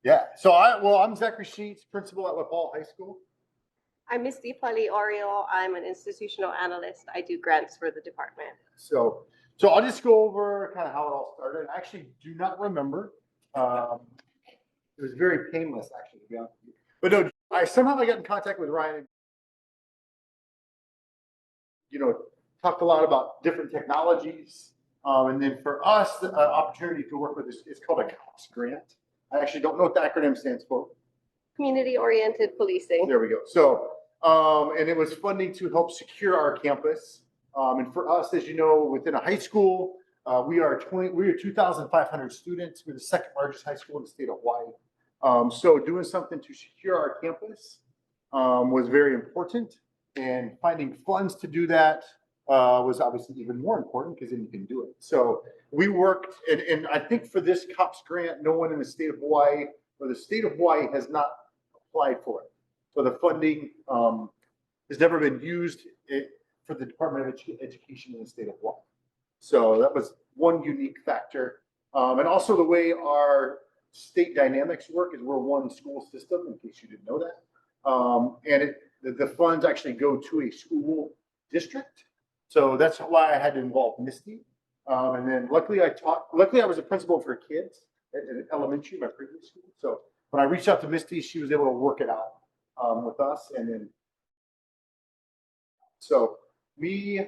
Yeah. So I'm Zachary Sheets, principal at LaPaul High School. I'm Misty Oreo. I'm an institutional analyst. I do grants for the department. So I'll just go over kind of how it all started. I actually do not remember. It was very painless, actually, to be honest with you. But no, I somehow got in contact with Ryan. Talked a lot about different technologies. And then for us, the opportunity to work with this is called a COPS grant. I actually don't know what the acronym stands for. Community-oriented policing. There we go. So, and it was funding to help secure our campus. And for us, as you know, within a high school, we are 2,500 students. We're the second largest high school in the state of Hawaii. So doing something to secure our campus was very important, and finding funds to do that was obviously even more important, because then you can do it. So we worked, and I think for this COPS grant, no one in the state of Hawaii or the state of Hawaii has not applied for it. So the funding has never been used for the Department of Education in the state of Hawaii. So that was one unique factor. And also the way our state dynamics work is we're one school system, in case you didn't know that. And the funds actually go to a school district. So that's why I had to involve Misty. And then luckily I was a principal for kids at elementary, my previous school. So when I reached out to Misty, she was able to work it out with us. And then, so we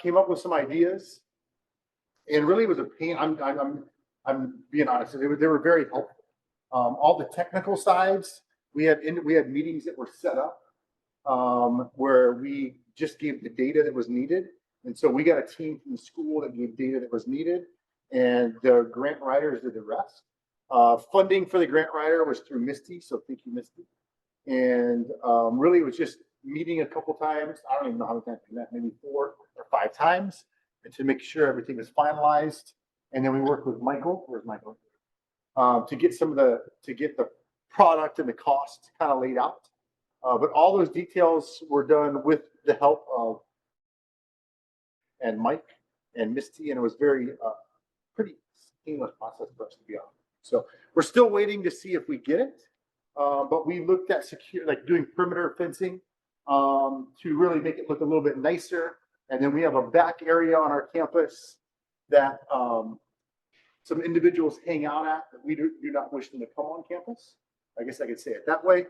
came up with some ideas, and really it was a pain. I'm being honest. They were very helpful. All the technical sides, we had meetings that were set up where we just gave the data that was needed. And so we got a team from the school that gave data that was needed, and the grant writers did the rest. Funding for the grant writer was through Misty, so thank you, Misty. And really it was just meeting a couple times. I don't even know how many times we met, maybe 4 or 5 times, and to make sure everything was finalized. And then we worked with Michael. Where's Michael? To get the product and the cost kind of laid out. But all those details were done with the help of Mike and Misty, and it was very pretty seamless process for us, to be honest. So we're still waiting to see if we get it. But we looked at doing perimeter fencing to really make it look a little bit nicer. And then we have a back area on our campus that some individuals hang out at that we do not wish them to come on campus. I guess I could say it that way.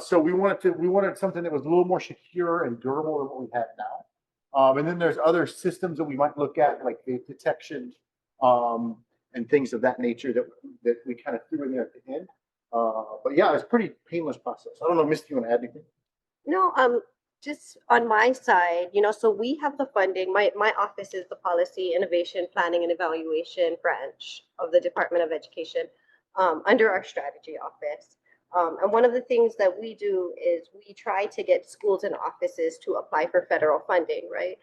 So we wanted something that was a little more secure and durable than what we have now. And then there's other systems that we might look at, like vape detection and things of that nature that we kind of threw in there at the end. But yeah, it's a pretty painless process. I don't know, Misty, you want to add anything? No, just on my side, so we have the funding. My office is the Policy, Innovation, Planning, and Evaluation branch of the Department of Education under our strategy office. And one of the things that we do is we try to get schools and offices to apply for federal funding, right?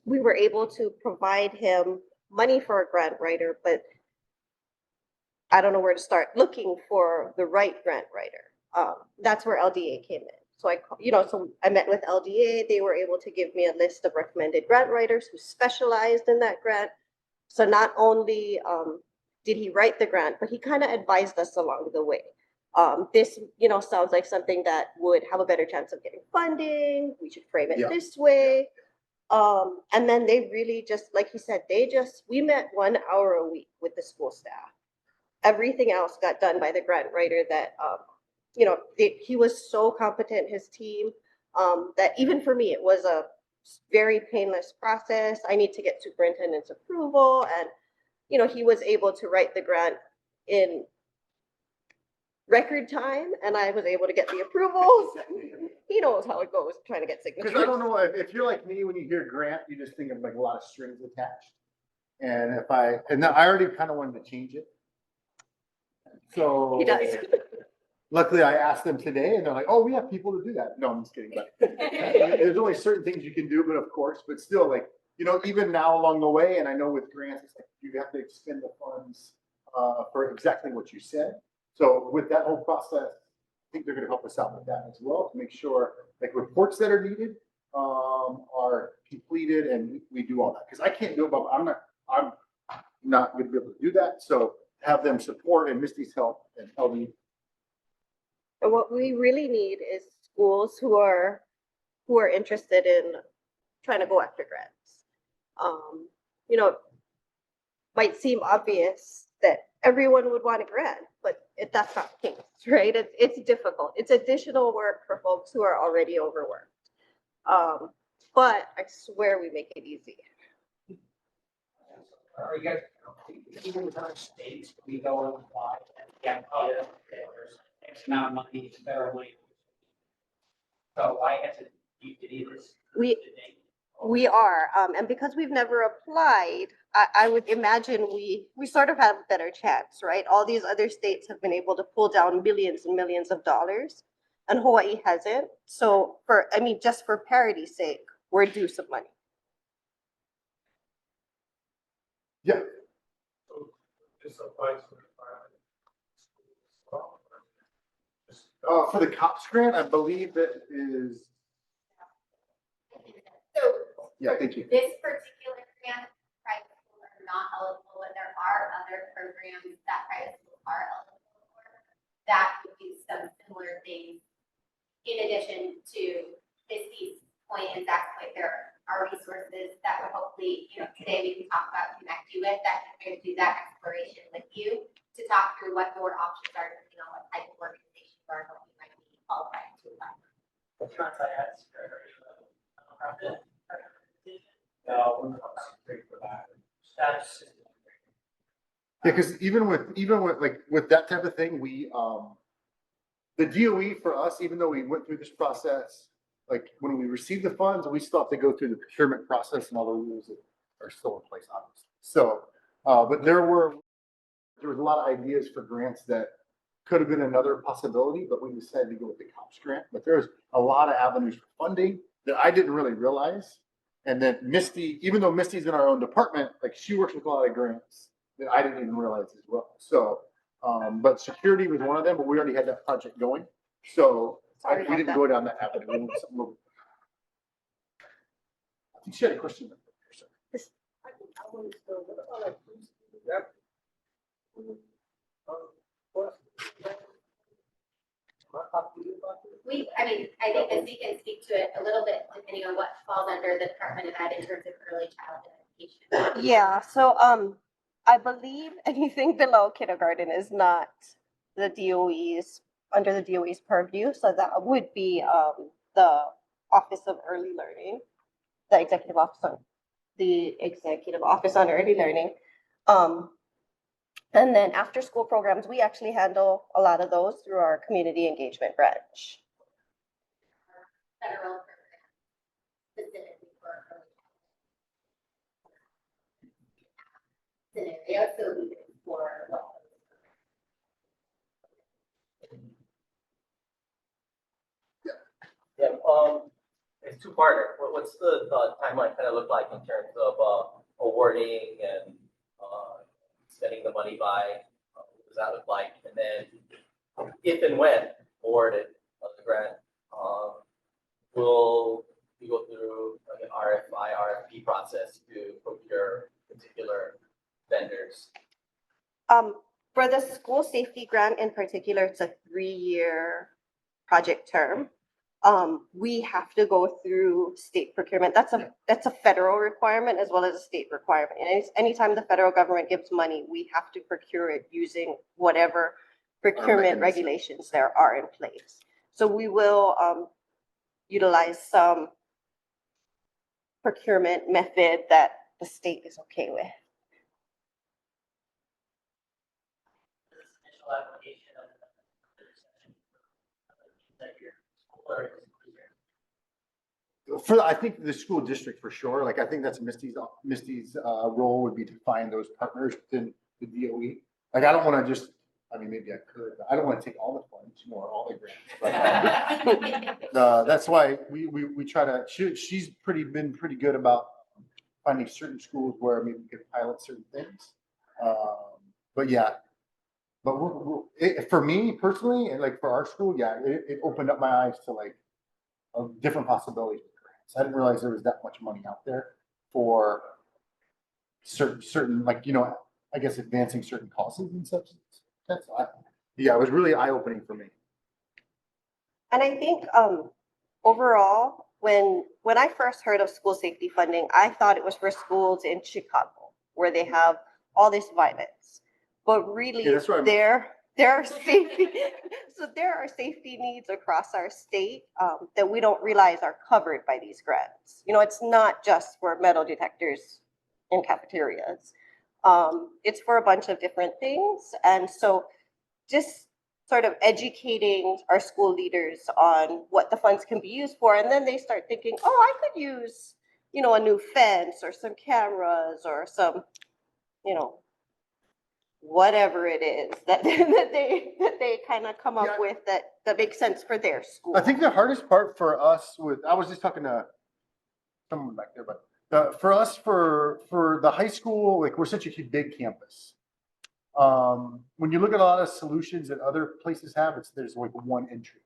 We were able to provide him money for a grant writer, but I don't know where to start looking for the right grant writer. That's where LDA came in. So I met with LDA. They were able to give me a list of recommended grant writers who specialized in that grant. So not only did he write the grant, but he kind of advised us along the way. This, sounds like something that would have a better chance of getting funding. We should frame it this way. And then they really just, like he said, we met 1 hour a week with the school staff. Everything else got done by the grant writer that, he was so competent, his team, that even for me, it was a very painless process. I need to get superintendent's approval, and, he was able to write the grant in record time, and I was able to get the approvals. He knows how it goes trying to get signatures. Because I don't know if you're like me, when you hear grant, you just think of like a lot of strings attached. And I already kind of wanted to change it. So he does. Luckily, I asked them today, and they're like, "Oh, we have people to do that." No, I'm just kidding. But there's only certain things you can do, but still, like, even now along the way, and I know with grants, it's like you have to expend the funds for exactly what you said. So with that whole process, I think they're going to help us out with that as well, to make sure like reports that are needed are completed, and we do all that, because I can't do it, but I'm not going to be able to do that. So have them support and Misty's help and LD. And what we really need is schools who are interested in trying to go after grants. You know, might seem obvious that everyone would want a grant, but that's not the case, right? It's difficult. It's additional work for folks who are already overworked. But I swear we make it easy. Are you guys, even with other states, we go and apply and get, there's X amount of money, it's federal money. So I guess you did either. We are, and because we've never applied, I would imagine we sort of have a better chance, right? All these other states have been able to pull down millions and millions of dollars, and Hawaii hasn't. So just for parity's sake, we're due some money. Yeah. This applies to private schools as well. For the COPS grant, I believe that is, So yeah, thank you. this particular grant, private schools are not eligible, but there are other programs that private schools are eligible for that would do some similar things. In addition to Misty's point and Zach's point, there are resources that would hopefully, today we can talk about, connect you with, that can do that exploration with you to talk through what your options are, depending on what type of organization you are, what you might be qualified to apply. What can I ask? No, we're not great for that. That's. Yeah, because even with like with that type of thing, we the DOE for us, even though we went through this process, like when we received the funds, we still have to go through the procurement process and all the rules that are still in place, obviously. So, but there was a lot of ideas for grants that could have been another possibility, but we decided to go with the COPS grant. But there's a lot of avenues for funding that I didn't really realize. And then Misty, even though Misty's in our own department, like she works with a lot of grants that I didn't even realize as well. So, but security was one of them, but we already had that project going. So we didn't go down that avenue. I think she had a question. I think that we can speak to it a little bit depending on what falls under the Department of Ed in terms of early childhood education. Yeah, so I believe anything below kindergarten is not under the DOE's purview. So that would be the Office of Early Learning, the Executive Office on Early Learning. And then after school programs, we actually handle a lot of those through our community engagement branch. Federal program specifically for early scenario, so even for Yeah, it's two-parter. What's the timeline kind of look like in terms of awarding and spending the money by? What does that look like? And then, if and when awarded the grant, will you go through like an RFI, RFP process to procure particular vendors? For the school safety grant in particular, it's a 3-year project term. We have to go through state procurement. That's a federal requirement as well as a state requirement. And anytime the federal government gives money, we have to procure it using whatever procurement regulations there are in place. So we will utilize some procurement method that the state is okay with. Initial application of the session. That your school I think the school district for sure. Like I think that's Misty's role would be to find those partners within the DOE. Like I don't want to just. I mean, maybe I could. But I don't want to take all the funds, or all the grants. But that's why we try to. She's been pretty good about finding certain schools where maybe we could pilot certain things. But yeah. But for me personally, and like for our school, yeah, it opened up my eyes to like different possibilities with grants. I didn't realize there was that much money out there for certain like I guess, advancing certain causes and such. Yeah, it was really eye-opening for me. And I think overall, when I first heard of school safety funding, I thought it was for schools in Chicago where they have all this violence. But really, Yeah, that's right. there are safety there are safety needs across our state that we don't realize are covered by these grants. You know, it's not just for metal detectors in cafeterias. It's for a bunch of different things, and so just sort of educating our school leaders on what the funds can be used for. And then they start thinking, oh, I could use, you know, a new fence or some cameras or some, you know, whatever it is that, that they kind of come up Yeah. with that makes sense for their school. I think the hardest part for us I was just talking to someone back there, but for us, for the high school, like we're such a big campus. When you look at a lot of solutions that other places have, there's like one entry.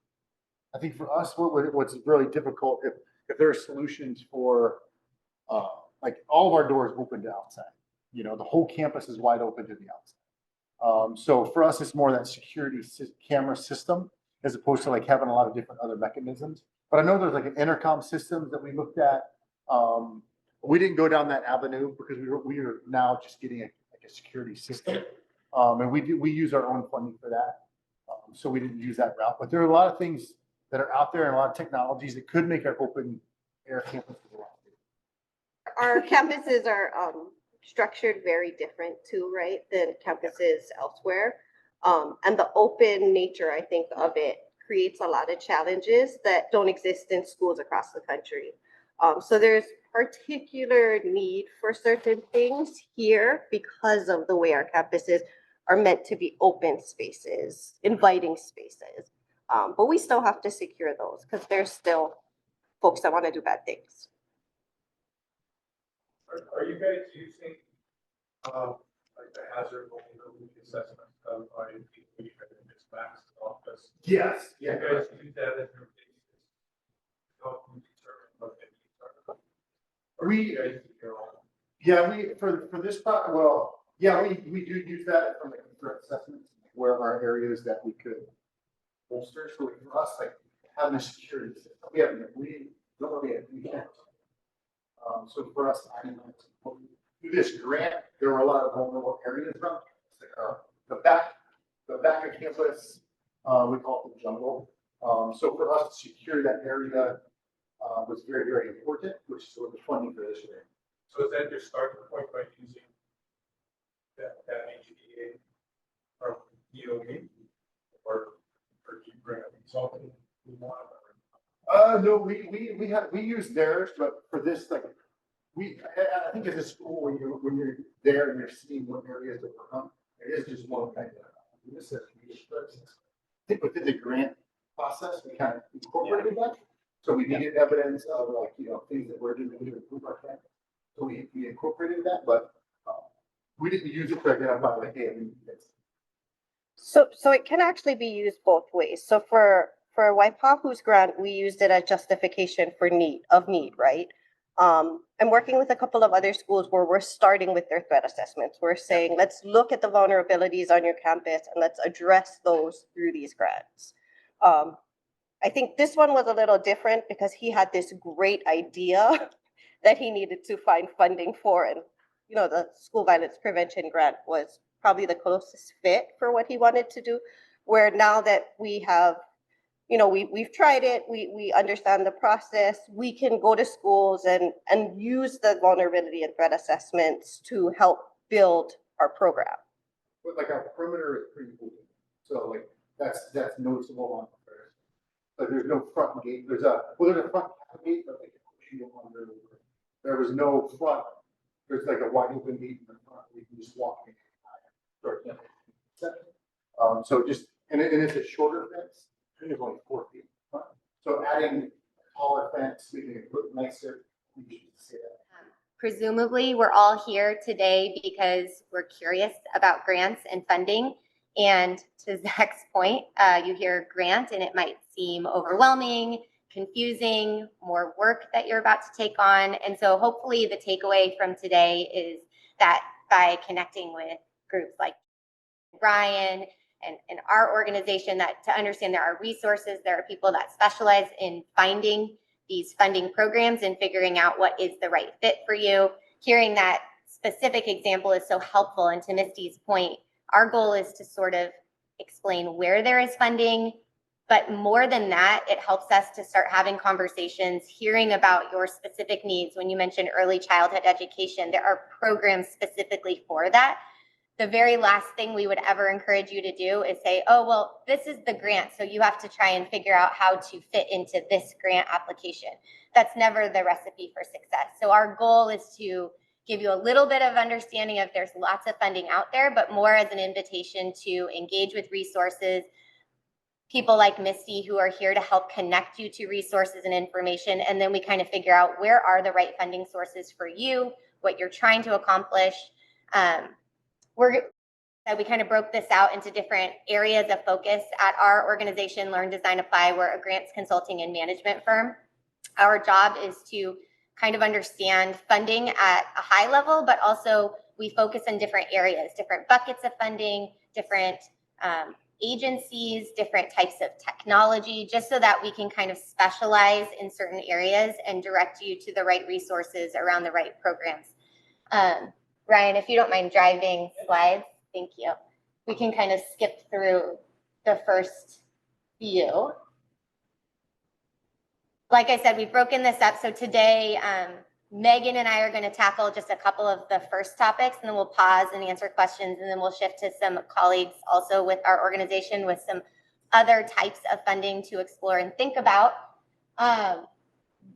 I think for us, what's really difficult if there are solutions for like all of our doors open to outside. You know, the whole campus is wide open to the outside. So for us, it's more that security camera system as opposed to like having a lot of different other mechanisms. But I know there's like an intercom system that we looked at. We didn't go down that avenue because we are now just getting like a security system. And we use our own funding for that. So we didn't use that route. But there are a lot of things that are out there and a lot of technologies that could make our open air campus a lot. Our campuses are structured very different too, right, than campuses elsewhere. And the open nature, I think, of it creates a lot of challenges that don't exist in schools across the country. So there's particular need for certain things here because of the way our campuses are meant to be open spaces, inviting spaces. But we still have to secure those because there's still folks that want to do bad things. Are you guys using, like the hazard vulnerability assessment done by people you have in this Max office? Yes. You guys use that as your basis to help you determine what the needs are? Or you guys do your own? Yeah, for this part, well, yeah, we do use that from the threat assessments where our areas that we could bolster. So for us, like having a security system, we can't. So for us, through this grant, there were a lot of vulnerable areas around the back of campus. We call it the jungle. So for us to secure that area was very, very important, which is what the funding for this grant. So is that your starting point by using that HDA from DOE? Or do you bring a consultant? No, we use theirs, but for this, like, I think as a school, when you're there and you're seeing what areas to work on, it is just one kind of, this is, I think within the grant process, we kind of incorporated that. So we needed evidence of like, you know, things that we're doing to improve our campus. So we incorporated that, but we didn't use it to identify like, hey, we need this. So it can actually be used both ways. So for Waipahu's grant, we used it as justification for need, right? I'm working with a couple of other schools where we're starting with their threat assessments. We're saying, let's look at the vulnerabilities on your campus and let's address those through these grants. I think this one was a little different because he had this great idea that he needed to find funding for. And, you know, the school violence prevention grant was probably the closest fit for what he wanted to do. Where now that we have, you know, we've tried it, we understand the process, we can go to schools and use the vulnerability and threat assessments to help build our program. But like our perimeter is pretty open. So like that's noticeable on the first. Like there's no front gate. There's a front gate, but like there was no front. There's like a wide open gate in the front. We can just walk in. So just and it's a shorter fence. I think it's only 4 feet. So adding a taller fence, making it look nicer. You should see that. Presumably, we're all here today because we're curious about grants and funding. And to Zach's point, you hear grant and it might seem overwhelming, confusing, more work that you're about to take on. And so hopefully the takeaway from today is that by connecting with groups like Brian and our organization, that to understand there are resources, there are people that specialize in finding these funding programs and figuring out what is the right fit for you. Hearing that specific example is so helpful. And to Misty's point, our goal is to sort of explain where there is funding, but more than that, it helps us to start having conversations, hearing about your specific needs. When you mentioned early childhood education, there are programs specifically for that. The very last thing we would ever encourage you to do is say, oh, well, this is the grant, so you have to try and figure out how to fit into this grant application. That's never the recipe for success. So our goal is to give you a little bit of understanding of there's lots of funding out there, but more as an invitation to engage with resources, people like Misty who are here to help connect you to resources and information. And then we kind of figure out where are the right funding sources for you, what you're trying to accomplish. We kind of broke this out into different areas of focus at our organization, Learn, Design, Apply. We're a grants consulting and management firm. Our job is to kind of understand funding at a high level, but also we focus on different areas, different buckets of funding, different agencies, different types of technology, just so that we can kind of specialize in certain areas and direct you to the right resources around the right programs. Ryan, if you don't mind driving slides, thank you. We can kind of skip through the first few. Like I said, we've broken this up. So today, Megan and I are going to tackle just a couple of the first topics, and then we'll pause and answer questions, and then we'll shift to some colleagues also with our organization with some other types of funding to explore and think about.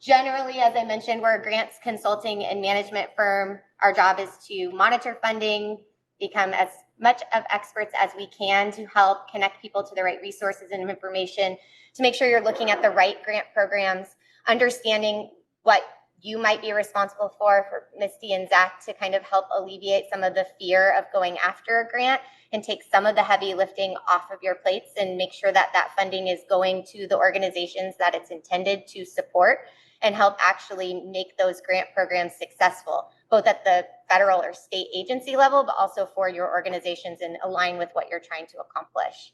Generally, as I mentioned, we're a grants consulting and management firm. Our job is to monitor funding, become as much of experts as we can to help connect people to the right resources and information, to make sure you're looking at the right grant programs, understanding what you might be responsible for Misty and Zach to kind of help alleviate some of the fear of going after a grant and take some of the heavy lifting off of your plates and make sure that that funding is going to the organizations that it's intended to support and help actually make those grant programs successful, both at the federal or state agency level, but also for your organizations and align with what you're trying to accomplish.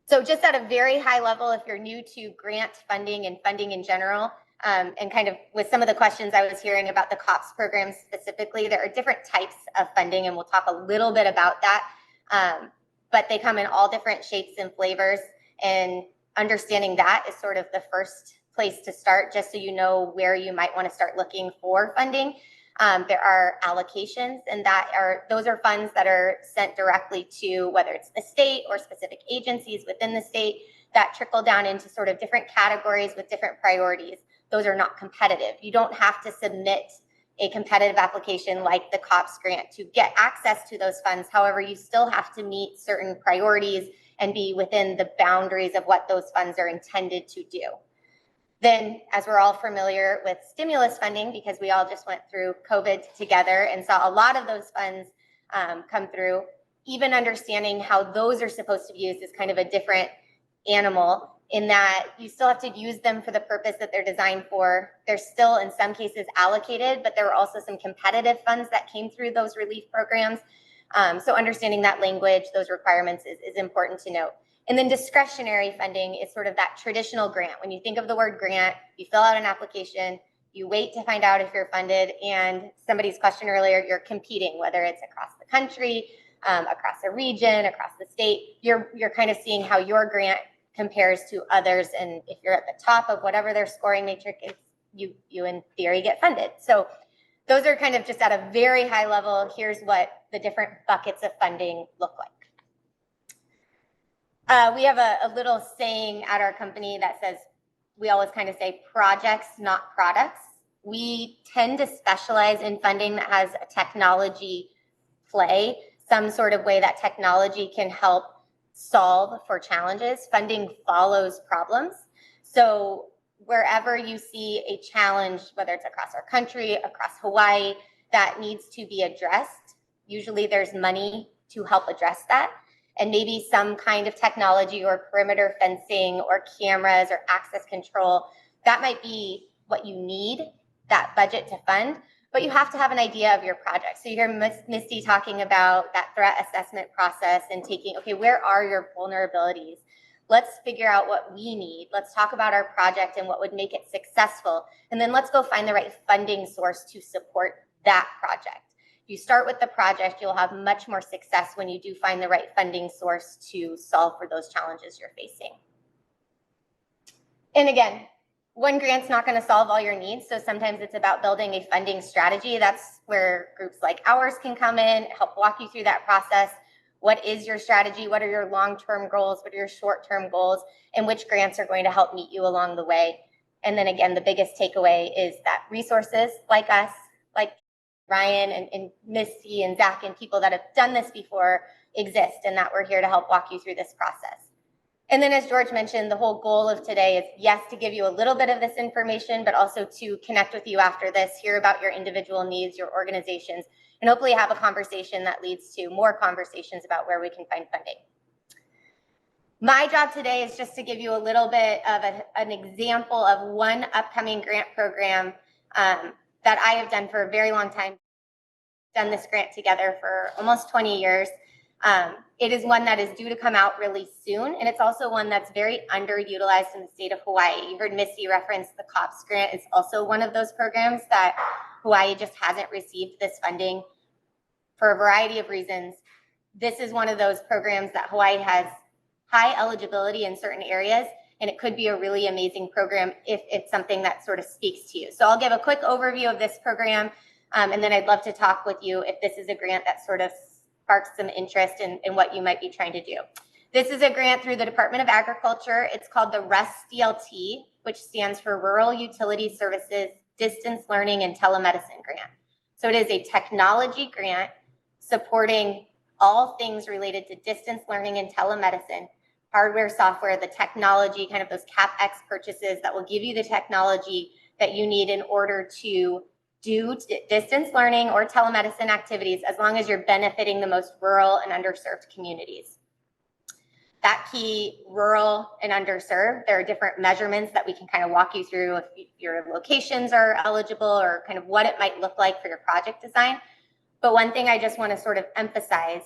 So just at a very high level, if you're new to grant funding and funding in general, and kind of with some of the questions I was hearing about the COPS program specifically, there are different types of funding, and we'll talk a little bit about that. But they come in all different shapes and flavors, and understanding that is sort of the first place to start, just so you know where you might want to start looking for funding. There are allocations, and those are funds that are sent directly to whether it's the state or specific agencies within the state that trickle down into sort of different categories with different priorities. Those are not competitive. You don't have to submit a competitive application like the COPS grant to get access to those funds. However, you still have to meet certain priorities and be within the boundaries of what those funds are intended to do. Then, as we're all familiar with stimulus funding, because we all just went through COVID together and saw a lot of those funds come through, even understanding how those are supposed to be used is kind of a different animal, in that you still have to use them for the purpose that they're designed for. They're still, in some cases, allocated, but there were also some competitive funds that came through those relief programs. So understanding that language, those requirements is important to note. And then discretionary funding is sort of that traditional grant. When you think of the word grant, you fill out an application, you wait to find out if you're funded, and somebody's question earlier, you're competing, whether it's across the country, across a region, across the state. You're kind of seeing how your grant compares to others, and if you're at the top of whatever their scoring matrix is, you in theory get funded. So those are kind of just at a very high level. Here's what the different buckets of funding look like. We have a little saying at our company that says, we always kind of say projects, not products. We tend to specialize in funding that has a technology play, some sort of way that technology can help solve for challenges. Funding follows problems. So wherever you see a challenge, whether it's across our country, across Hawaii, that needs to be addressed, usually there's money to help address that. And maybe some kind of technology or perimeter fencing or cameras or access control, that might be what you need that budget to fund. but you have to have an idea of your project. So you hear Misty talking about that threat assessment process and taking, okay, where are your vulnerabilities? Let's figure out what we need. Let's talk about our project and what would make it successful. And then let's go find the right funding source to support that project. If you start with the project, you'll have much more success when you do find the right funding source to solve for those challenges you're facing. And again, one grant's not going to solve all your needs. So sometimes it's about building a funding strategy. That's where groups like ours can come in, help walk you through that process. What is your strategy? What are your long-term goals? What are your short-term goals? And which grants are going to help meet you along the way? And then again, the biggest takeaway is that resources like us, like Ryan and Misty and Zach and people that have done this before exist, and that we're here to help walk you through this process. And then as George mentioned, the whole goal of today is, yes, to give you a little bit of this information, but also to connect with you after this, hear about your individual needs, your organizations, and hopefully have a conversation that leads to more conversations about where we can find funding. My job today is just to give you a little bit of an example of one upcoming grant program that I have done for a very long time. Done this grant together for almost 20 years. It is one that is due to come out really soon, and it's also one that's very underutilized in the state of Hawaii. You heard Missy reference the COPS grant. It's also one of those programs that Hawaii just hasn't received this funding for a variety of reasons. This is one of those programs that Hawaii has high eligibility in certain areas, and it could be a really amazing program if it's something that sort of speaks to you. So I'll give a quick overview of this program, and then I'd love to talk with you if this is a grant that sort of sparks some interest in what you might be trying to do. This is a grant through the Department of Agriculture. It's called the RUSDLT, which stands for Rural Utility Services Distance Learning and Telemedicine Grant. So it is a technology grant supporting all things related to distance learning and telemedicine, hardware, software, the technology, kind of those CapEx purchases that will give you the technology that you need in order to do distance learning or telemedicine activities, as long as you're benefiting the most rural and underserved communities. That key rural and underserved, there are different measurements that we can kind of walk you through if your locations are eligible or kind of what it might look like for your project design. But one thing I just want to sort of emphasize,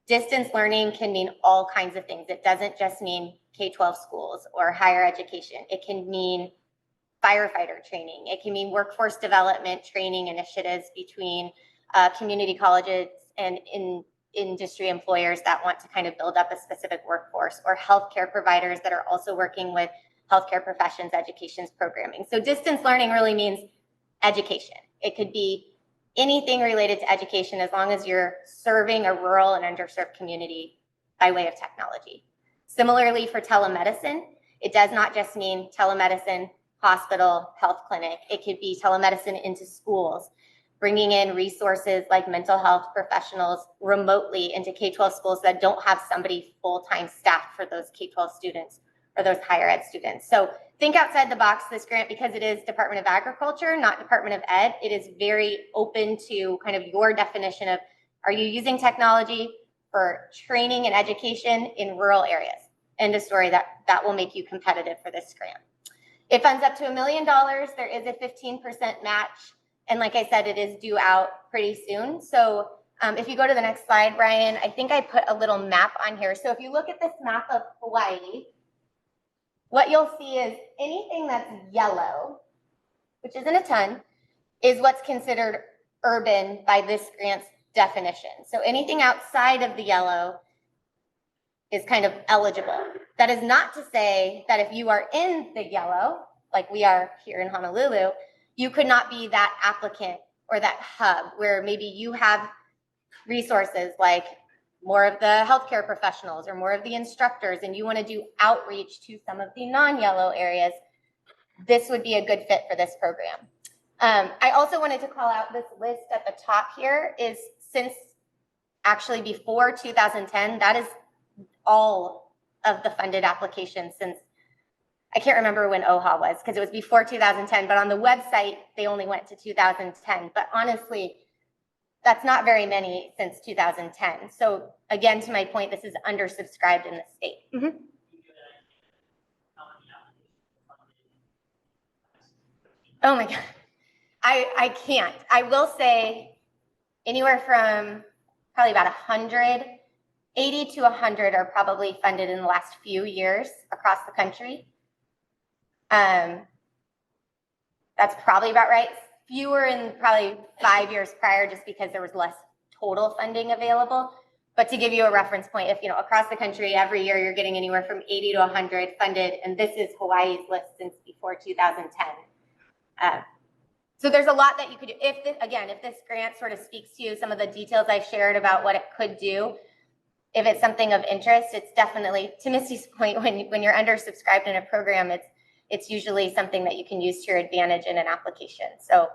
distance learning can mean all kinds of things. It doesn't just mean K-12 schools or higher education. It can mean firefighter training. It can mean workforce development training initiatives between community colleges and industry employers that want to kind of build up a specific workforce, or healthcare providers that are also working with healthcare professions, education's programming. So distance learning really means education. It could be anything related to education as long as you're serving a rural and underserved community by way of technology. Similarly for telemedicine, it does not just mean telemedicine, hospital, health clinic. It could be telemedicine into schools, bringing in resources like mental health professionals remotely into K-12 schools that don't have somebody full-time staffed for those K-12 students or those higher ed students. So think outside the box, this grant, because it is Department of Agriculture, not Department of Ed, it is very open to kind of your definition of, are you using technology for training and education in rural areas? End of story. That will make you competitive for this grant. It funds up to $1 million. There is a 15% match. And like I said, it is due out pretty soon. So if you go to the next slide, Brian, I think I put a little map on here. So if you look at this map of Hawaii, what you'll see is anything that's yellow, which isn't a ton, is what's considered urban by this grant's definition. So anything outside of the yellow is kind of eligible. That is not to say that if you are in the yellow, like we are here in Honolulu, you could not be that applicant or that hub where maybe you have resources like more of the healthcare professionals or more of the instructors, and you want to do outreach to some of the non-yellow areas. This would be a good fit for this program. I also wanted to call out this list at the top here is since actually before 2010, that is all of the funded applications since, I can't remember when OHA was because it was before 2010, but on the website, they only went to 2010. But honestly, that's not very many since 2010. So again, to my point, this is undersubscribed in the state. Mm-hmm. Oh my God. I can't. I will say anywhere from probably about 100, 80 to 100 are probably funded in the last few years across the country. That's probably about right. Fewer in probably 5 years prior, just because there was less total funding available. But to give you a reference point, if across the country every year you're getting anywhere from 80 to 100 funded, and this is Hawaii's list since before 2010. So there's a lot that you could do. If this grant sort of speaks to you, some of the details I shared about what it could do, if it's something of interest, it's definitely, to Misty's point, when you're undersubscribed in a program, it's usually something that you can use to your advantage in an application. So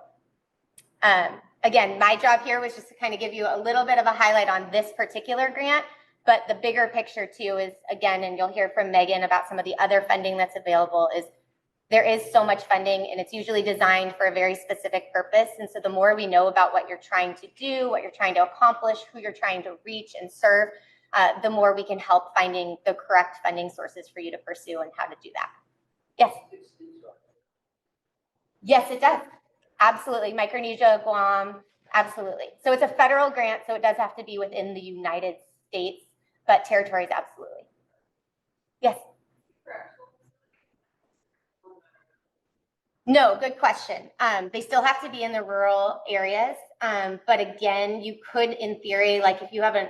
again, my job here was just to kind of give you a little bit of a highlight on this particular grant, but the bigger picture too is, again, and you'll hear from Megan about some of the other funding that's available, is there is so much funding, and it's usually designed for a very specific purpose. And so the more we know about what you're trying to do, what you're trying to accomplish, who you're trying to reach and serve, the more we can help finding the correct funding sources for you to pursue and how to do that. Yes. Yes, it does. Absolutely. Micronesia, Guam, absolutely. So it's a federal grant, so it does have to be within the United States, but territories, absolutely. Yes. No, good question. They still have to be in the rural areas. But again, you could, in theory, like if you have a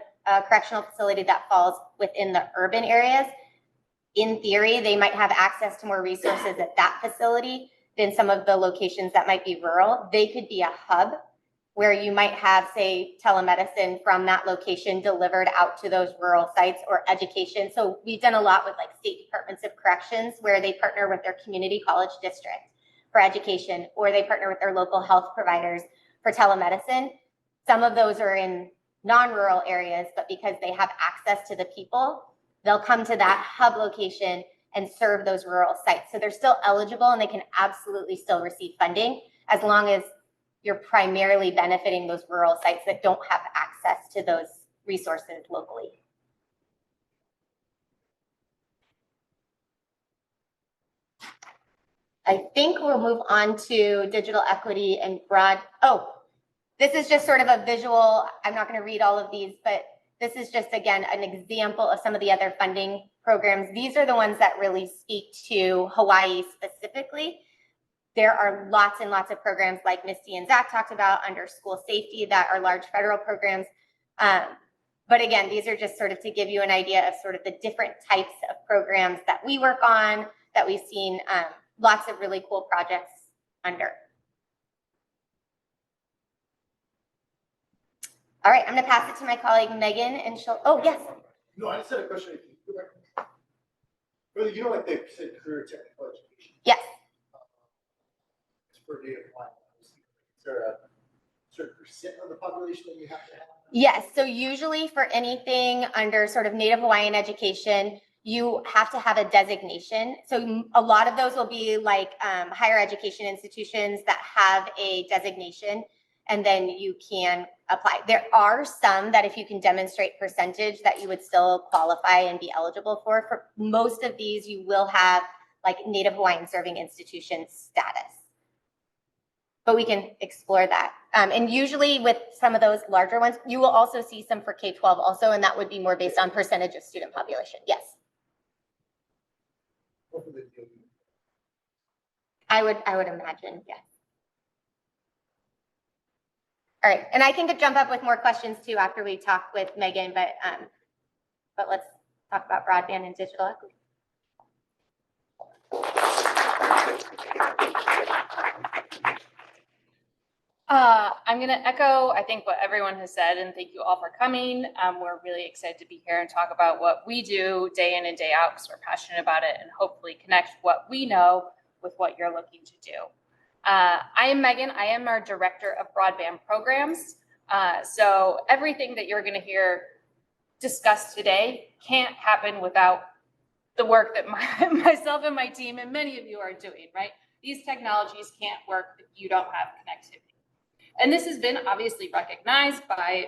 correctional facility that falls within the urban areas, in theory, they might have access to more resources at that facility than some of the locations that might be rural. They could be a hub where you might have, say, telemedicine from that location delivered out to those rural sites, or education. So we've done a lot with like state departments of corrections, where they partner with their community college district for education, or they partner with their local health providers for telemedicine. Some of those are in non-rural areas, but because they have access to the people, they'll come to that hub location and serve those rural sites. So they're still eligible, and they can absolutely still receive funding, as long as you're primarily benefiting those rural sites that don't have access to those resources locally. I think we'll move on to digital equity and broad. Oh, this is just sort of a visual. I'm not going to read all of these, but this is just, again, an example of some of the other funding programs. These are the ones that really speak to Hawaii specifically. There are lots and lots of programs like Misty and Zach talked about under school safety that are large federal programs. But again, these are just sort of to give you an idea of sort of the different types of programs that we work on, that we've seen lots of really cool projects under. All right, I'm going to pass it to my colleague Megan, and she'll. Oh, yes. No, I just had a question. Like they said, career technical education. Yes. It's for Native Hawaiian. Is there a certain percent of the population that you have to have? Yes. So usually for anything under sort of Native Hawaiian education, you have to have a designation. So a lot of those will be like higher education institutions that have a designation, and then you can apply. There are some that if you can demonstrate percentage that you would still qualify and be eligible for. For most of these, you will have like Native Hawaiian serving institution status. But we can explore that. And usually with some of those larger ones, you will also see some for K-12 also, and that would be more based on percentage of student population. Yes. I would imagine, yes. All right, and I can jump up with more questions too after we talk with Megan, but let's talk about broadband and digital equity. I'm going to echo, I think, what everyone has said, and thank you all for coming. We're really excited to be here and talk about what we do day in and day out, because we're passionate about it, and hopefully connect what we know with what you're looking to do. I am Megan. I am our Director of Broadband Programs. So everything that you're going to hear discussed today can't happen without the work that myself and my team and many of you are doing, right? These technologies can't work if you don't have connectivity. And this has been obviously recognized by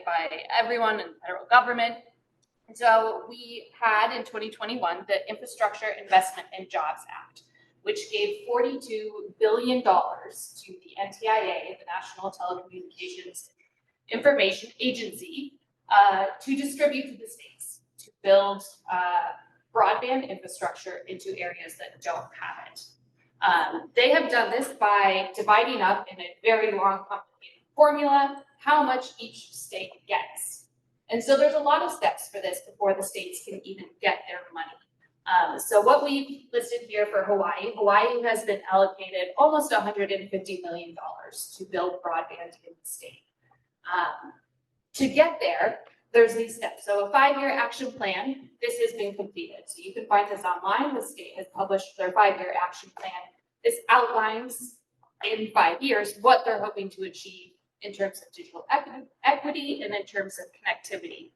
everyone in the federal government. And so we had in 2021 the Infrastructure Investment and Jobs Act. which gave $42 billion to the NTIA, the National Telecommunications Information Agency, to distribute to the states to build broadband infrastructure into areas that don't have it. They have done this by dividing up in a very long, complicated formula how much each state gets. And so there's a lot of steps for this before the states can even get their money. So what we've listed here for Hawaii has been allocated almost $150 million to build broadband in the state. To get there, there's these steps. So a 5-year action plan, this has been completed. So you can find this online. The state has published their 5-year action plan. This outlines in 5 years what they're hoping to achieve in terms of digital equity and in terms of connectivity.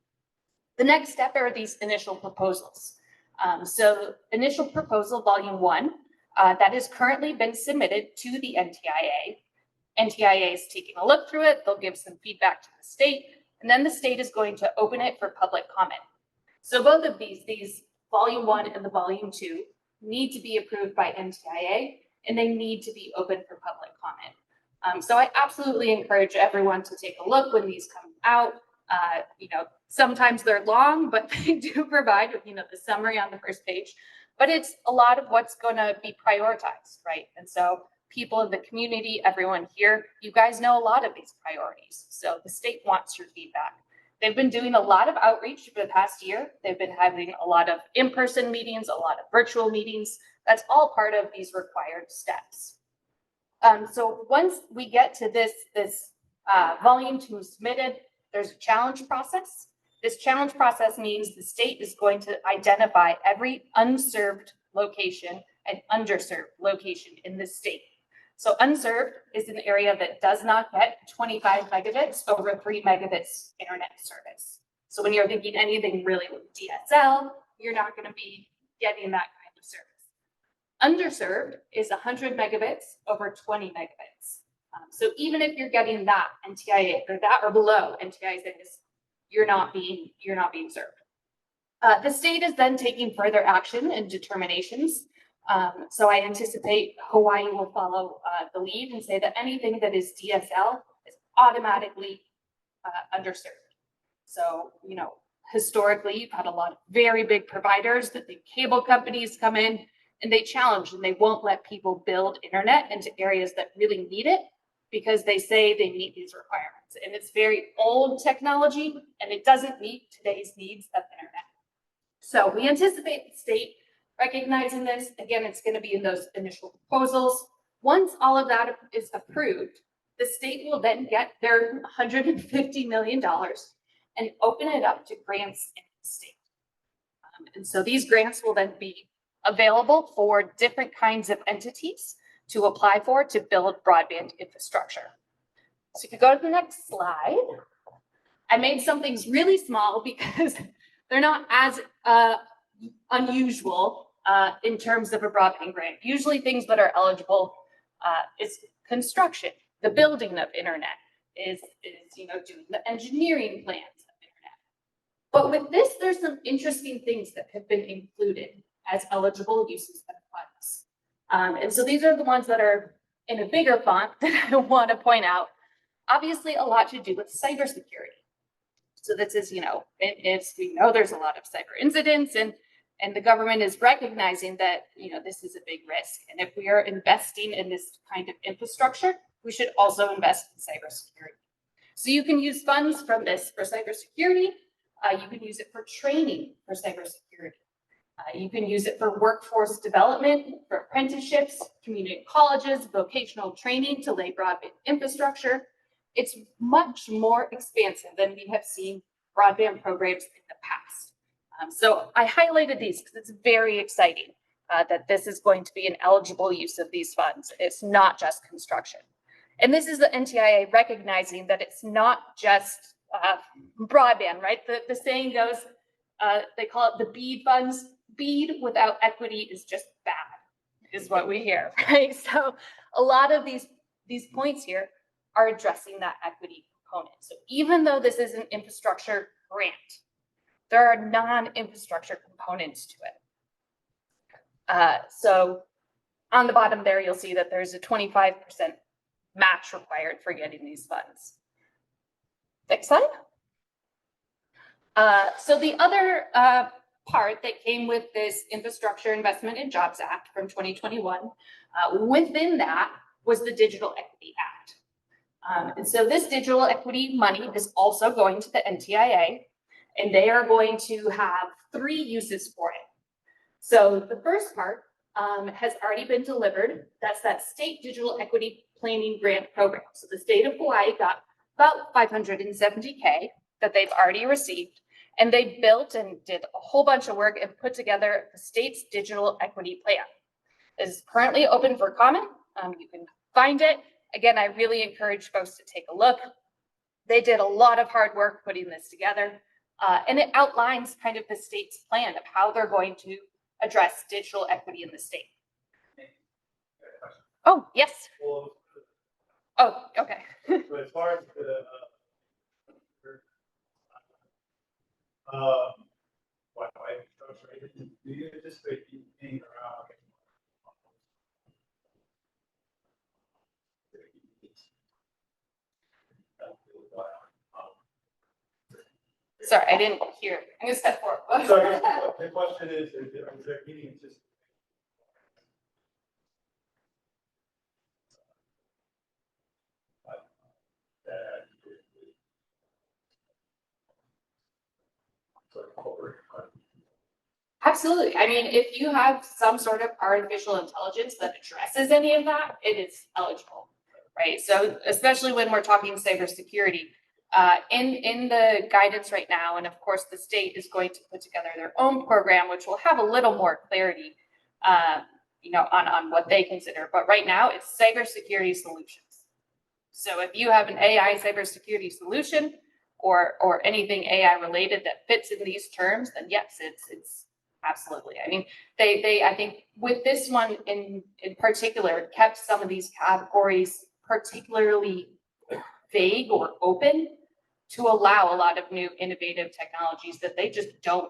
The next step are these initial proposals. So initial proposal volume 1, that has currently been submitted to the NTIA. NTIA is taking a look through it. They'll give some feedback to the state, and then the state is going to open it for public comment. So both of these volume 1 and the volume 2 need to be approved by NTIA, and they need to be open for public comment. So I absolutely encourage everyone to take a look when these come out. Sometimes they're long, but they do provide, the summary on the first page. But it's a lot of what's going to be prioritized, right? And so people in the community, everyone here, you guys know a lot of these priorities. So the state wants your feedback. They've been doing a lot of outreach for the past year. They've been having a lot of in-person meetings, a lot of virtual meetings. That's all part of these required steps. So once we get to this volume 2 submitted, there's a challenge process. This challenge process means the state is going to identify every unserved location and underserved location in the state. So unserved is an area that does not get 25 megabits over 3 megabits internet service. So when you're thinking anything really with DSL, you're not going to be getting that kind of service. Underserved is 100 megabits over 20 megabits. So even if you're getting that NTIA or that or below NTIA, you're not being served. The state is then taking further action and determinations. So I anticipate Hawaii will follow the lead and say that anything that is DSL is automatically underserved. So, historically, you've had a lot of very big providers that the cable companies come in and they challenge and they won't let people build internet into areas that really need it because they say they meet these requirements. And it's very old technology and it doesn't meet today's needs of internet. So we anticipate the state recognizing this. Again, it's going to be in those initial proposals. Once all of that is approved, the state will then get their $150 million and open it up to grants in the state. And so these grants will then be available for different kinds of entities to apply for to build broadband infrastructure. So if you go to the next slide, I made some things really small because they're not as unusual in terms of a broadband grant. Usually things that are eligible is construction, the building of internet, is doing the engineering plans of internet. But with this, there's some interesting things that have been included as eligible uses of funds. And so these are the ones that are in a bigger font that I want to point out. Obviously, a lot to do with cybersecurity. So this is, we know there's a lot of cyber incidents and the government is recognizing that, this is a big risk. And if we are investing in this kind of infrastructure, we should also invest in cybersecurity. So you can use funds from this for cybersecurity. You can use it for training for cybersecurity. You can use it for workforce development, for apprenticeships, community colleges, vocational training to lay broadband infrastructure. It's much more expansive than we have seen broadband programs in the past. So I highlighted these because it's very exciting that this is going to be an eligible use of these funds. It's not just construction. And this is the NTIA recognizing that it's not just broadband, right? The saying goes, they call it the BEAD funds. BEAD without equity is just bad, is what we hear, right? So a lot of these points here are addressing that equity component. So even though this is an infrastructure grant, there are non-infrastructure components to it. So on the bottom there, you'll see that there's a 25% match required for getting these funds. Next slide. So the other part that came with this Infrastructure Investment and Jobs Act from 2021, within that was the Digital Equity Act. And so this digital equity money is also going to the NTIA, and they are going to have 3 uses for it. So the first part has already been delivered. That's that state digital equity planning grant program. So the state of Hawaii got about $570K that they've already received, and they built and did a whole bunch of work and put together the state's digital equity plan. It is currently open for comment. You can find it. Again, I really encourage folks to take a look. They did a lot of hard work putting this together, and it outlines kind of the state's plan of how they're going to address digital equity in the state. Oh, yes. Well, Oh, okay. but as far as the, do you anticipate being around? Sorry, I didn't hear. I'm gonna step forward. So the question is there any anticipation? Absolutely. I mean, if you have some sort of artificial intelligence that addresses any of that, it is eligible, right? So especially when we're talking cybersecurity, in the guidance right now, and of course the state is going to put together their own program, which will have a little more clarity, on what they consider. But right now, it's cybersecurity solutions. So if you have an AI cybersecurity solution or anything AI related that fits in these terms, then yes, it's absolutely. I mean, I think with this one in particular, kept some of these categories particularly vague or open to allow a lot of new innovative technologies that they just don't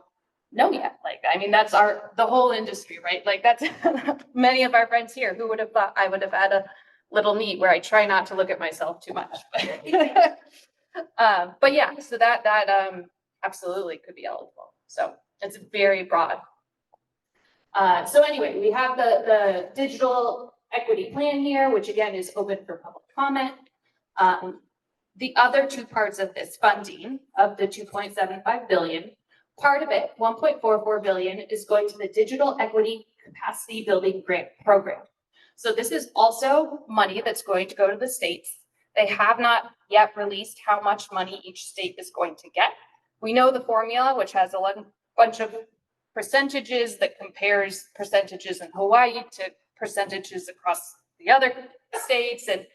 know yet. Like, I mean, that's the whole industry, right? Like that's many of our friends here who would have thought I would have had a little neat where I try not to look at myself too much. But yeah, so that absolutely could be eligible. So it's very broad. So anyway, we have the digital equity plan here, which again is open for public comment. The other 2 parts of this funding of the 2.75 billion, part of it, 1.44 billion, is going to the Digital Equity Capacity Building Grant Program. So this is also money that's going to go to the states. They have not yet released how much money each state is going to get. We know the formula, which has a bunch of percentages that compares percentages in Hawaii to percentages across the other states, and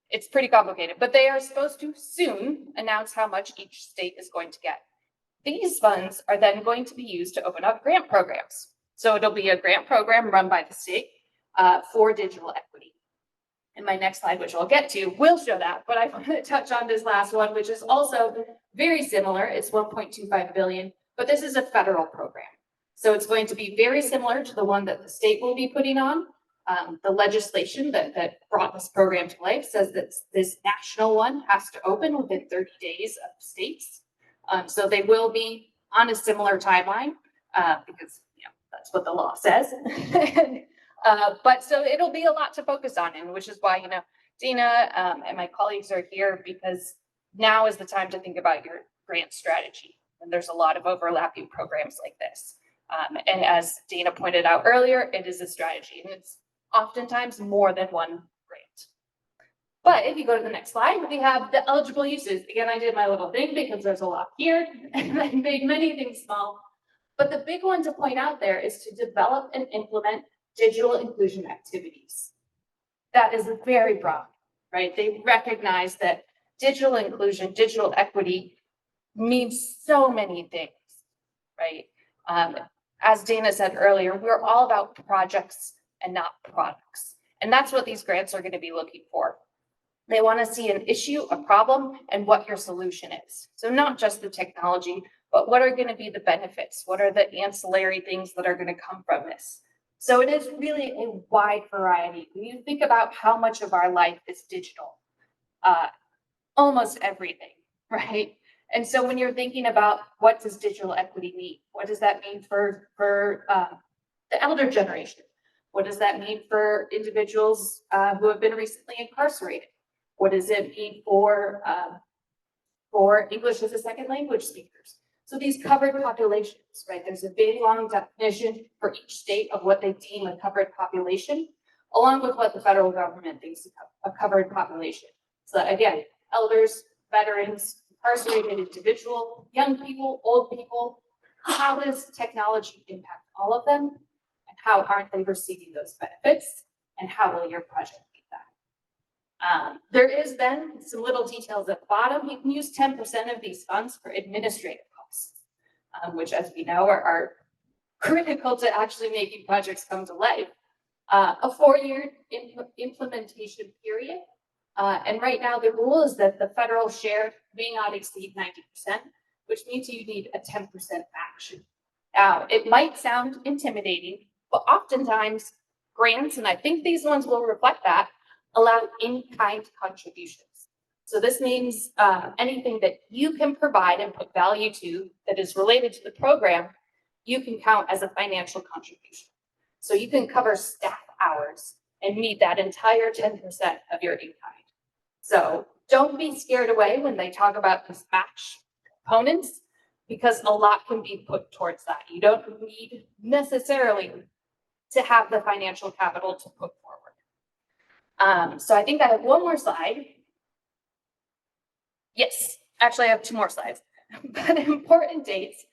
it's pretty complicated, but they are supposed to soon announce how much each state is going to get. These funds are then going to be used to open up grant programs. So it'll be a grant program run by the state for digital equity. And my next slide, which I'll get to, will show that, but I want to touch on this last one, which is also very similar. It's 1.25 billion, but this is a federal program. So it's going to be very similar to the one that the state will be putting on. The legislation that brought this program to life says that this national one has to open within 30 days of states. So they will be on a similar timeline because that's what the law says. But so it'll be a lot to focus on, and which is why Dina and my colleagues are here, because now is the time to think about your grant strategy. And there's a lot of overlapping programs like this. And as Dana pointed out earlier, it is a strategy, and it's oftentimes more than one grant. But if you go to the next slide, we have the eligible uses. Again, I did my little thing because there's a lot here, and I made many things small. But the big one to point out there is to develop and implement digital inclusion activities. That is very broad, right? They recognize that digital inclusion, digital equity means so many things, right? As Dana said earlier, we're all about projects and not products. And that's what these grants are going to be looking for. They want to see an issue, a problem, and what your solution is. So not just the technology, but what are going to be the benefits? What are the ancillary things that are going to come from this? So it is really a wide variety. When you think about how much of our life is digital, almost everything, right? And so when you're thinking about what does digital equity mean, what does that mean for the elder generation? What does that mean for individuals who have been recently incarcerated? What does it mean for English as a second language speakers? So these covered populations, right? There's a big long definition for each state of what they deem a covered population, along with what the federal government thinks a covered population. So again, elders, veterans, incarcerated individual, young people, old people, how does technology impact all of them? And how aren't they receiving those benefits? And how will your project meet that? There is then some little details at the bottom. You can use 10% of these funds for administrative costs, which as we know are critical to actually making projects come to life. A 4-year implementation period. And right now the rule is that the federal share may not exceed 90%, which means you need a 10% action. Now, it might sound intimidating, but oftentimes grants, and I think these ones will reflect that, allow in-kind contributions. So this means anything that you can provide and put value to that is related to the program, you can count as a financial contribution. So you can cover staff hours and meet that entire 10% of your in-kind. So don't be scared away when they talk about these match components, because a lot can be put towards that. You don't need necessarily to have the financial capital to put forward. So I think I have one more slide. Yes, actually I have 2 more slides, but important dates.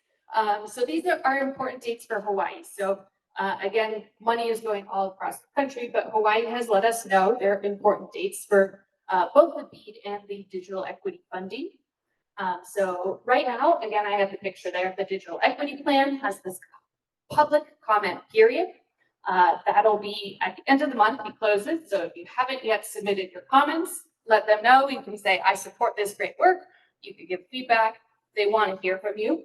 So these are important dates for Hawaii. So again, money is going all across the country, but Hawaii has let us know their important dates for both the BEAD and the digital equity funding. So right now, again, I have the picture there. The digital equity plan has this public comment period. That'll be at the end of the month, it closes. So if you haven't yet submitted your comments, let them know. You can say, I support this great work. You can give feedback. They want to hear from you.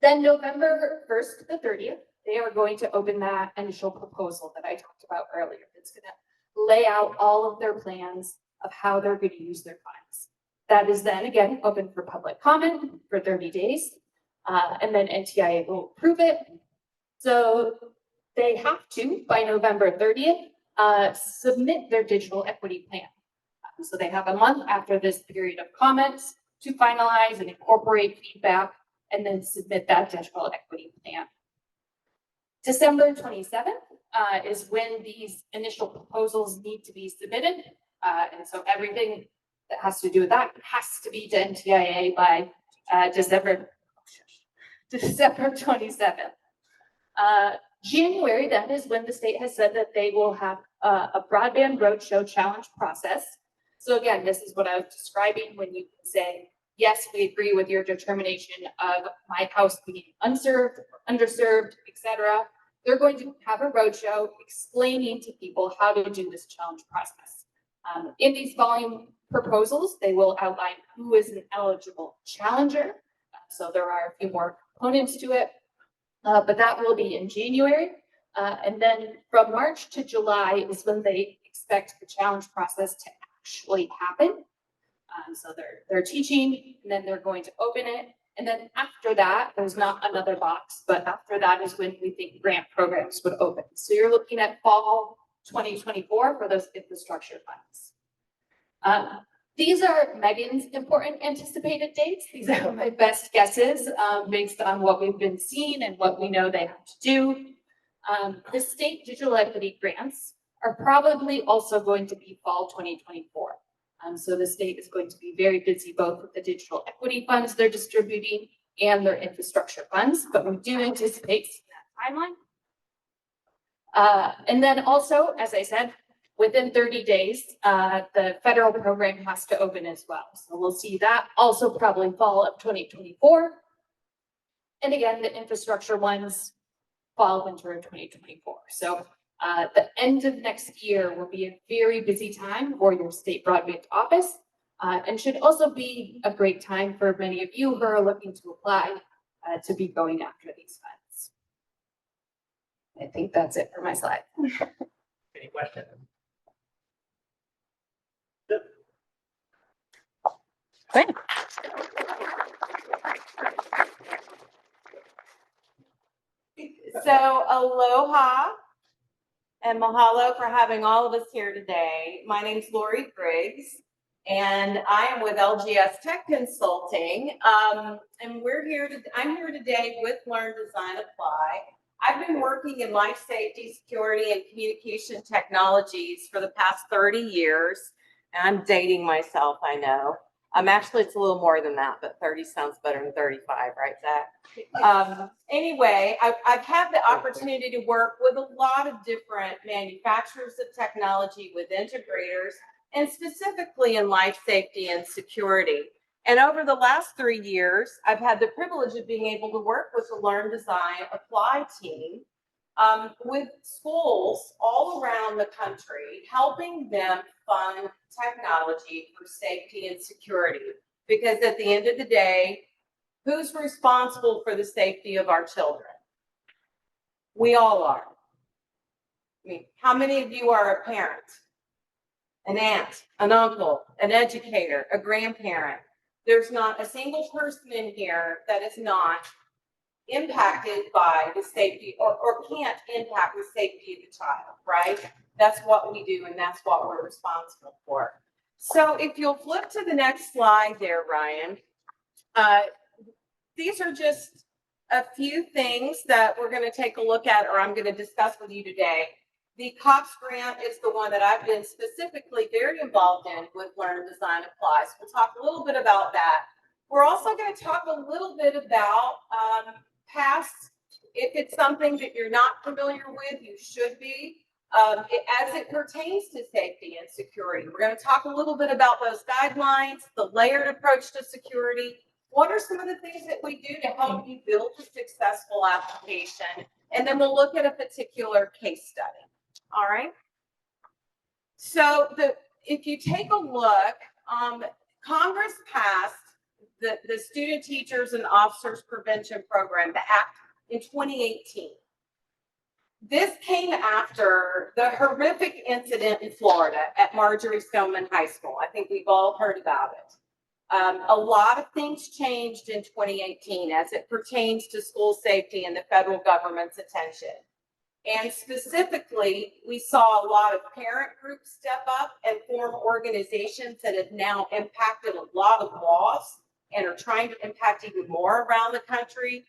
Then November 1st to the 30th, they are going to open that initial proposal that I talked about earlier. It's going to lay out all of their plans of how they're going to use their funds. That is then again open for public comment for 30 days, and then NTIA will approve it. So they have to, by November 30th, submit their digital equity plan. So they have a month after this period of comments to finalize and incorporate feedback, and then submit that digital equity plan. December 27th is when these initial proposals need to be submitted. And so everything that has to do with that has to be to NTIA by December 27th. January, that is when the state has said that they will have a broadband roadshow challenge process. So again, this is what I was describing when you can say, yes, we agree with your determination of my house being unserved, underserved, etc. They're going to have a roadshow explaining to people how to do this challenge process. In these volume proposals, they will outline who is an eligible challenger. So there are a few more components to it, but that will be in January. And then from March to July is when they expect the challenge process to actually happen. So they're teaching, and then they're going to open it. And then after that, there's not another box, but after that is when we think grant programs would open. So you're looking at fall 2024 for those infrastructure funds. These are Megan's important anticipated dates. These are my best guesses based on what we've been seeing and what we know they have to do. The state digital equity grants are probably also going to be fall 2024. So the state is going to be very busy both with the digital equity funds they're distributing and their infrastructure funds, but we do anticipate that timeline. And then also, as I said, within 30 days, the federal program has to open as well. So we'll see that also probably fall of 2024. And again, the infrastructure ones fall, winter of 2024. So the end of next year will be a very busy time for your state broadband office, and should also be a great time for many of you who are looking to apply to be going after these funds. I think that's it for my slide. Any questions? Great. So aloha and mahalo for having all of us here today. My name's Lori Griggs and I am with LGS Tech Consulting. And I'm here today with Learn, Design, Apply. I've been working in life safety, security, and communication technologies for the past 30 years. And I'm dating myself, I know. Actually, it's a little more than that, but 30 sounds better than 35, right, Zach? Anyway, I've had the opportunity to work with a lot of different manufacturers of technology, with integrators, and specifically in life safety and security. And over the last 3 years, I've had the privilege of being able to work with the Learn, Design, Apply team with schools all around the country, helping them fund technology for safety and security. Because at the end of the day, who's responsible for the safety of our children? We all are. I mean, how many of you are a parent, an aunt, an uncle, an educator, a grandparent? There's not a single person in here that is not impacted by the safety or can't impact the safety of the child, right? That's what we do and that's what we're responsible for. So if you'll flip to the next slide there, Ryan, these are just a few things that we're going to take a look at, or I'm going to discuss with you today. The COPS grant is the one that I've been specifically very involved in with Learn, Design, Apply. So we'll talk a little bit about that. We're also going to talk a little bit about past, if it's something that you're not familiar with, you should be, as it pertains to safety and security. We're going to talk a little bit about those guidelines, the layered approach to security. What are some of the things that we do to help you build a successful application? And then we'll look at a particular case study. All right. So if you take a look, Congress passed the Student Teachers and Officers Prevention Program, the ACT, in 2018. This came after the horrific incident in Florida at Marjorie Stoneman High School. I think we've all heard about it. A lot of things changed in 2018 as it pertains to school safety and the federal government's attention. And specifically, we saw a lot of parent groups step up and form organizations that have now impacted a lot of laws and are trying to impact even more around the country.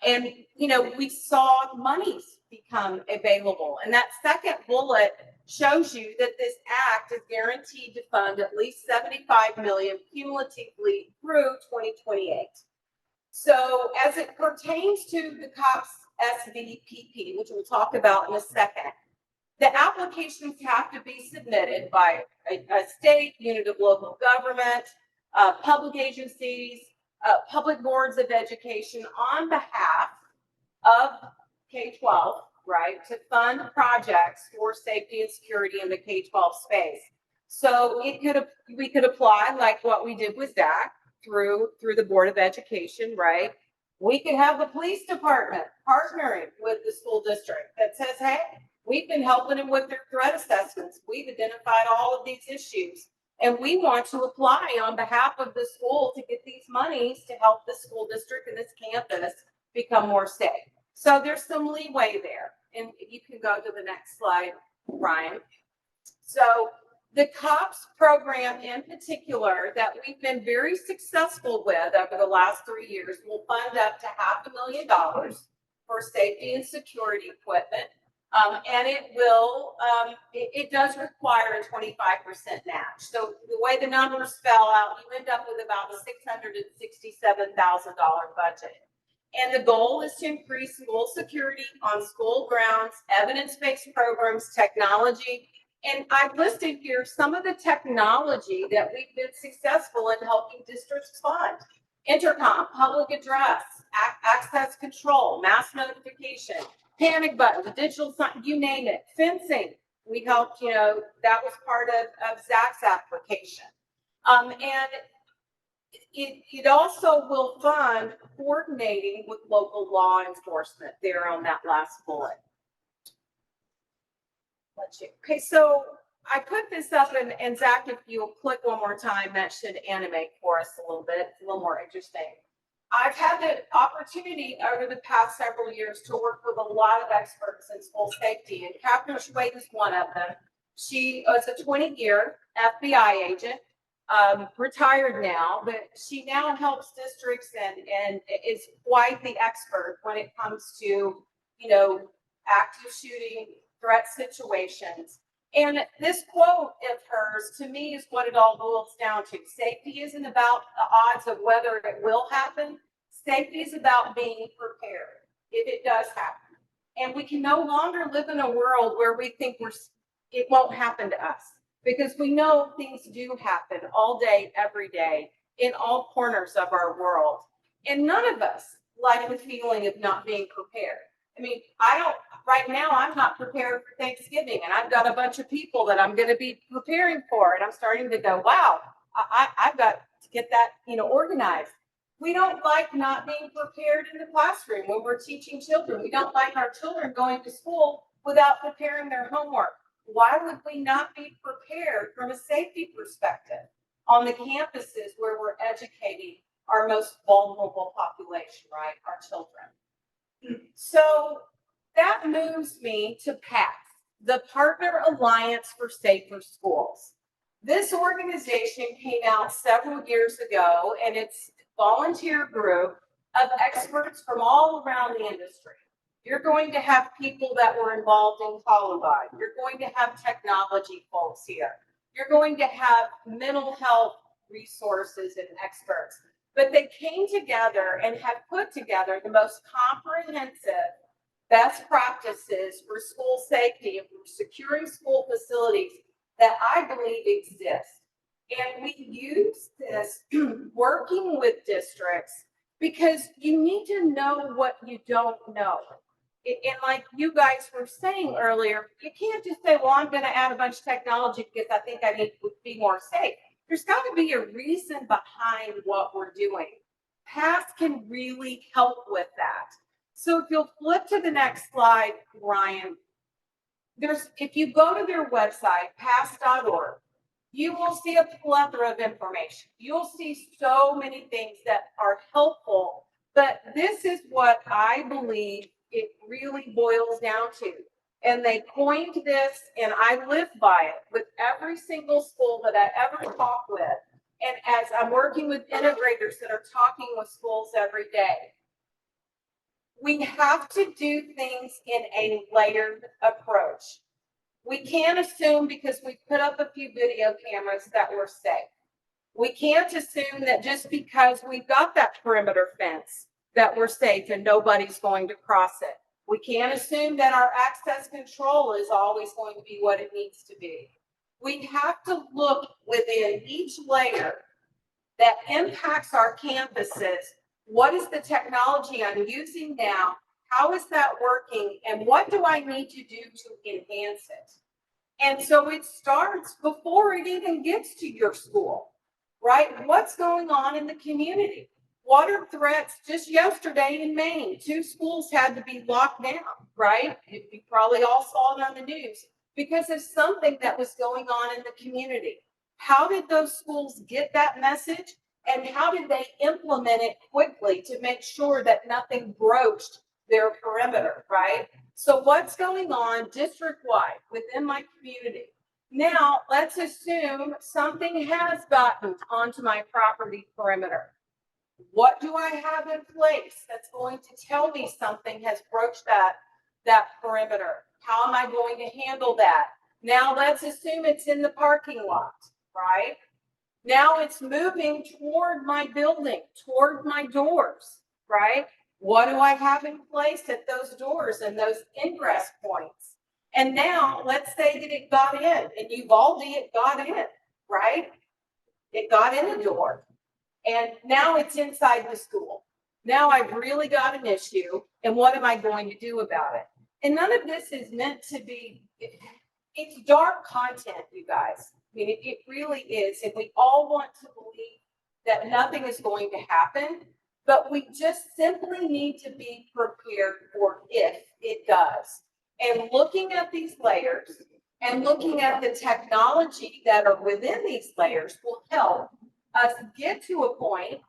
And, you know, we saw monies become available. And that second bullet shows you that this act is guaranteed to fund at least $75 million cumulatively through 2028. So as it pertains to the COPS SVPP, which we'll talk about in a second, the applications have to be submitted by a state, unit of local government, public agencies, public boards of education on behalf of K-12, right, to fund projects for safety and security in the K-12 space. So we could apply like what we did with Zach through the Board of Education, right? We could have the police department partnering with the school district that says, hey, we've been helping them with their threat assessments. We've identified all of these issues, and we want to apply on behalf of the school to get these monies to help the school district and this campus become more safe. So there's some leeway there. And you can go to the next slide, Ryan. So the COPS program in particular that we've been very successful with over the last 3 years will fund up to $500,000 for safety and security equipment. And it does require a 25% match. So the way the numbers fell out, you end up with about a $667,000 budget. And the goal is to increase school security on school grounds, evidence-based programs, technology. And I've listed here some of the technology that we've been successful in helping districts fund. Intercom, public address, access control, mass notification, panic buttons, digital sign, you name it, fencing. We helped, that was part of Zach's application. And it also will fund coordinating with local law enforcement there on that last bullet. Let's see. Okay, so I put this up and Zach, if you'll click one more time, that should animate for us a little bit, a little more interesting. I've had the opportunity over the past several years to work with a lot of experts in school safety, and Captain Schwade is one of them. She was a 20-year FBI agent, retired now, but she now helps districts and is quite the expert when it comes to, active shooting, threat situations. And this quote of hers, to me, is what it all boils down to. Safety isn't about the odds of whether it will happen. Safety is about being prepared if it does happen. And we can no longer live in a world where we think it won't happen to us, because we know things do happen all day, every day, in all corners of our world. And none of us like the feeling of not being prepared. I mean, right now I'm not prepared for Thanksgiving, and I've got a bunch of people that I'm going to be preparing for, and I'm starting to go, wow, I've got to get that, organized. We don't like not being prepared in the classroom when we're teaching children. We don't like our children going to school without preparing their homework. Why would we not be prepared from a safety perspective on the campuses where we're educating our most vulnerable population, right? Our children. So that moves me to PATH, the Partner Alliance for Safer Schools. This organization came out several years ago, and it's a volunteer group of experts from all around the industry. You're going to have people that were involved in Columbine. You're going to have technology folks here. You're going to have mental health resources and experts. But they came together and have put together the most comprehensive best practices for school safety and for securing school facilities that I believe exist. And we use this working with districts because you need to know what you don't know. And like you guys were saying earlier, you can't just say, well, I'm going to add a bunch of technology because I think I need to be more safe. There's got to be a reason behind what we're doing. PATH can really help with that. So if you'll flip to the next slide, Ryan, if you go to their website, path.org, you will see a plethora of information. You'll see so many things that are helpful, but this is what I believe it really boils down to. And they coined this, and I live by it with every single school that I ever talk with. And as I'm working with integrators that are talking with schools every day, we have to do things in a layered approach. We can't assume because we put up a few video cameras that we're safe. We can't assume that just because we've got that perimeter fence that we're safe and nobody's going to cross it. We can't assume that our access control is always going to be what it needs to be. We have to look within each layer that impacts our campuses. What is the technology I'm using now? How is that working? And what do I need to do to enhance it? And so it starts before it even gets to your school, right? What's going on in the community? Water threats just yesterday in Maine, 2 schools had to be locked down, right? You probably all saw it on the news because of something that was going on in the community. How did those schools get that message? And how did they implement it quickly to make sure that nothing broached their perimeter, right? So what's going on district-wide within my community? Now, let's assume something has gotten onto my property perimeter. What do I have in place that's going to tell me something has broached that perimeter? How am I going to handle that? Now, let's assume it's in the parking lot, right? Now it's moving toward my building, toward my doors, right? What do I have in place at those doors and those ingress points? And now let's say that it got in, and Uvalde, it got in, right? It got in the door. And now it's inside the school. Now I've really got an issue, and what am I going to do about it? And none of this is meant to be, it's dark content, you guys. I mean, it really is. And we all want to believe that nothing is going to happen, but we just simply need to be prepared for if it does. And looking at these layers, And looking at the technology that are within these layers will help us get to a point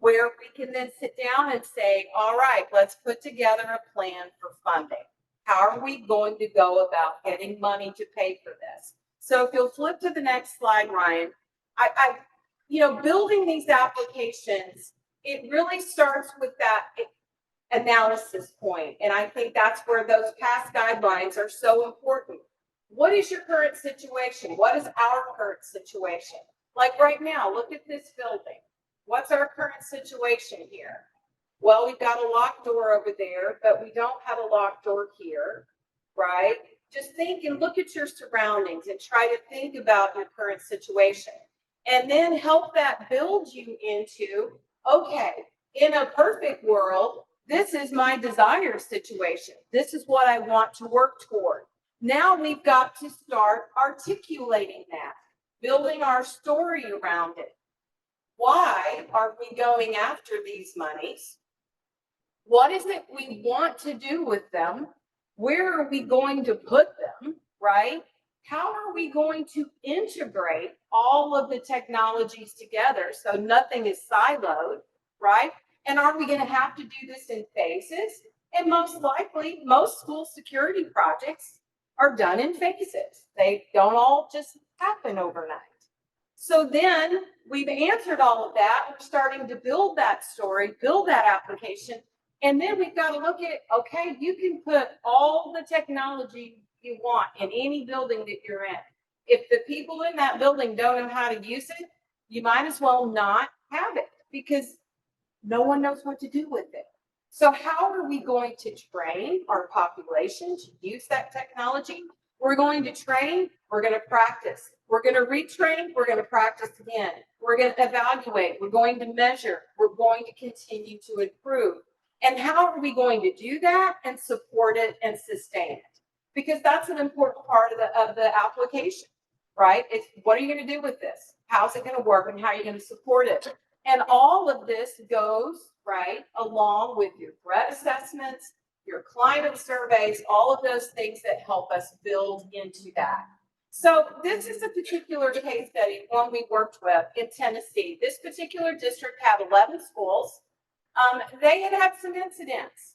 where we can then sit down and say, all right, let's put together a plan for funding. How are we going to go about getting money to pay for this? So if you'll flip to the next slide, Ryan, building these applications, it really starts with that analysis point. And I think that's where those past guidelines are so important. What is your current situation? What is our current situation? Like right now, look at this building. What's our current situation here? Well, we've got a locked door over there, but we don't have a locked door here, right? Just think and look at your surroundings and try to think about your current situation. And then help that build you into, okay, in a perfect world, this is my desired situation. This is what I want to work toward. Now we've got to start articulating that, building our story around it. Why are we going after these monies? What is it we want to do with them? Where are we going to put them, right? How are we going to integrate all of the technologies together so nothing is siloed, right? And are we going to have to do this in phases? And most likely, most school security projects are done in phases. They don't all just happen overnight. So then we've answered all of that. We're starting to build that story, build that application. And then we've got to look at, okay, you can put all the technology you want in any building that you're in. If the people in that building don't know how to use it, you might as well not have it because no one knows what to do with it. So how are we going to train our population to use that technology? We're going to train, we're going to practice. We're going to retrain, we're going to practice again. We're going to evaluate, we're going to measure, we're going to continue to improve. And how are we going to do that and support it and sustain it? Because that's an important part of the application, right? It's what are you going to do with this? How's it going to work and how are you going to support it? And all of this goes, right, along with your threat assessments, your climate surveys, all of those things that help us build into that. So this is a particular case study, one we worked with in Tennessee. This particular district had 11 schools. They had some incidents.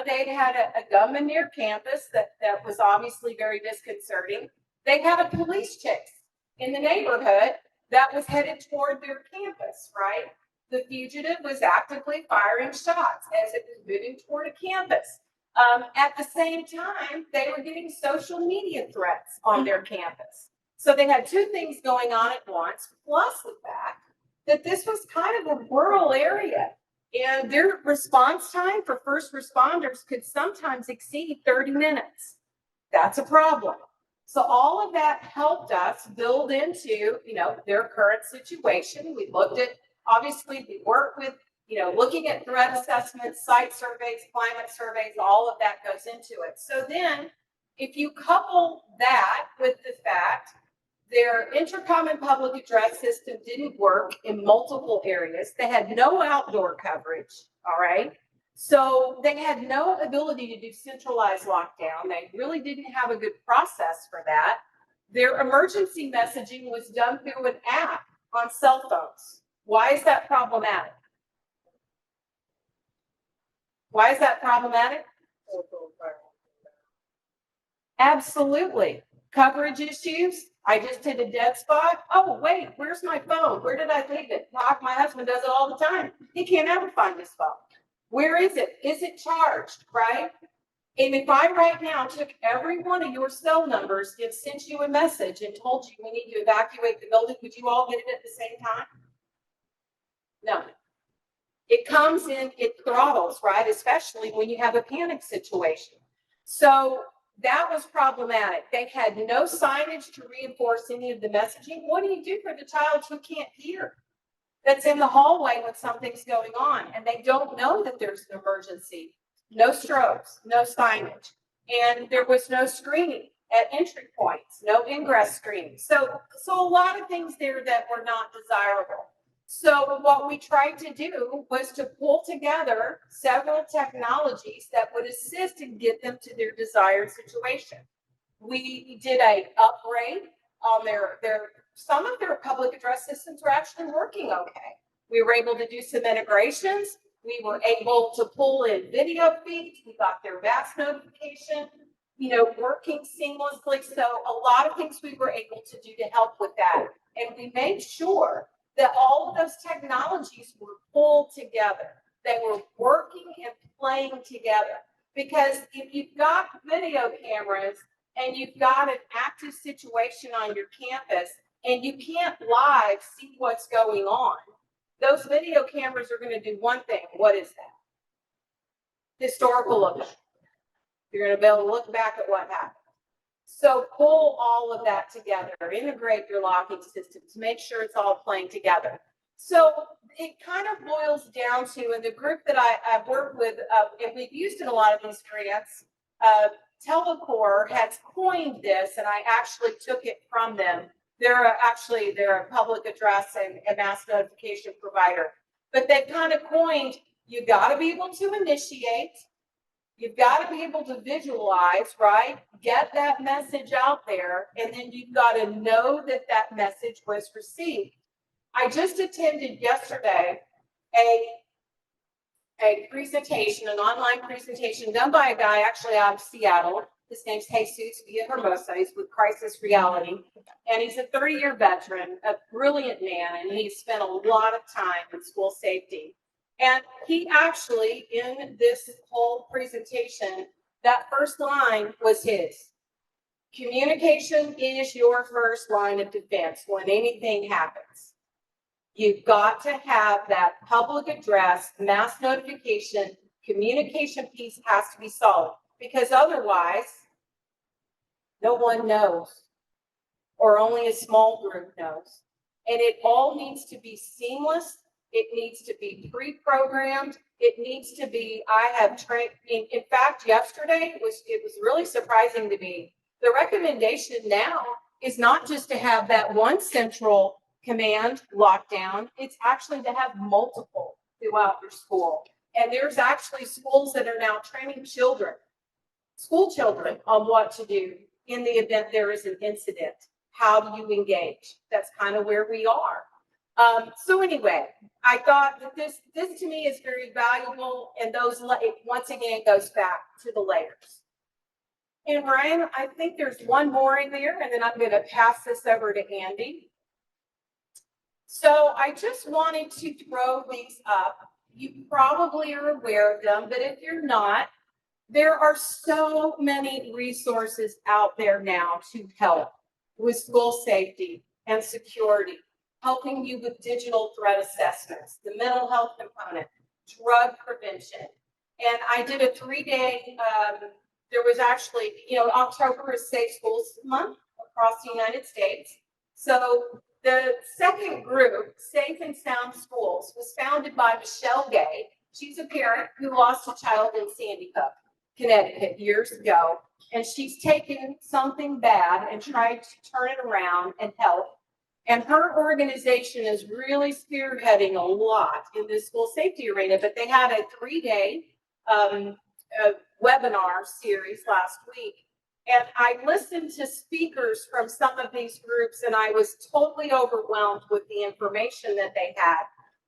They had a gunman near campus that was obviously very disconcerting. They had a police chase in the neighborhood that was headed toward their campus, right? The fugitive was actively firing shots as it was moving toward a campus. At the same time, they were getting social media threats on their campus. So they had two things going on at once, plus the fact that this was kind of a rural area. And their response time for first responders could sometimes exceed 30 minutes. That's a problem. So all of that helped us build into, their current situation. We looked at, obviously, we work with, looking at threat assessments, site surveys, climate surveys, all of that goes into it. So then if you couple that with the fact their intercom and public address system didn't work in multiple areas. They had no outdoor coverage, all right? So they had no ability to do centralized lockdown. They really didn't have a good process for that. Their emergency messaging was done through an app on cell phones. Why is that problematic? Why is that problematic? Absolutely. Coverage issues. I just hit a dead spot. Oh, wait, where's my phone? Where did I leave it? My husband does it all the time. He can't ever find his phone. Where is it? Is it charged, right? And if I right now took every one of your cell numbers and sent you a message and told you we need to evacuate the building, would you all get it at the same time? No. It comes in, it throttles, right? Especially when you have a panic situation. So that was problematic. They had no signage to reinforce any of the messaging. What do you do for the child who can't hear? That's in the hallway when something's going on and they don't know that there's an emergency. No strobes, no signage. And there was no screening at entry points, no ingress screening. So a lot of things there that were not desirable. So what we tried to do was to pull together several technologies that would assist and get them to their desired situation. We did a upgrade on some of their public address systems are actually working okay. We were able to do some integrations. We were able to pull in video feeds. We got their mass notification, working seamlessly. So a lot of things we were able to do to help with that. And we made sure that all of those technologies were pulled together. They were working and playing together. Because if you've got video cameras and you've got an active situation on your campus and you can't live see what's going on, those video cameras are going to do one thing. What is that? Historical look. You're going to be able to look back at what happened. So pull all of that together, integrate your locking systems, make sure it's all playing together. So it kind of boils down to, in the group that I've worked with, and we've used in a lot of these grants, Telecor has coined this, and I actually took it from them. They're a public address and a mass notification provider. But they've kind of coined, you got to be able to initiate. You've got to be able to visualize, right? Get that message out there, and then you've got to know that that message was received. I just attended yesterday a presentation, an online presentation done by a guy actually out of Seattle. His name's Jesus Villahermosa. He's with Crisis Reality, and he's a 30-year veteran, a brilliant man, and he's spent a lot of time in school safety. And he actually, in this whole presentation, that first line was his. Communication is your first line of defense when anything happens. You've got to have that public address, mass notification, communication piece has to be solid, because otherwise, no one knows, or only a small group knows. And it all needs to be seamless. It needs to be pre-programmed. It needs to be, I have trained, in fact, yesterday, it was really surprising to me. The recommendation now is not just to have that one central command lockdown, it's actually to have multiple throughout your school. And there's actually schools that are now training children, school children, on what to do in the event there is an incident. How do you engage? That's kind of where we are. So anyway, I thought that this to me is very valuable, and it once again goes back to the layers. And Ryan, I think there's one more in there, and then I'm going to pass this over to Andy. So I just wanted to throw these up. You probably are aware of them, but if you're not, there are so many resources out there now to help with school safety and security, helping you with digital threat assessments, the mental health component, drug prevention. And I did a 3-day, there was actually, October is Safe Schools Month across the United States. So the second group, Safe and Sound Schools, was founded by Michelle Gay. She's a parent who lost a child in Sandy Hook, Connecticut, years ago. And she's taken something bad and tried to turn it around and help. And her organization is really spearheading a lot in this school safety arena. But they had a 3-day webinar series last week. And I listened to speakers from some of these groups, and I was totally overwhelmed with the information that they had.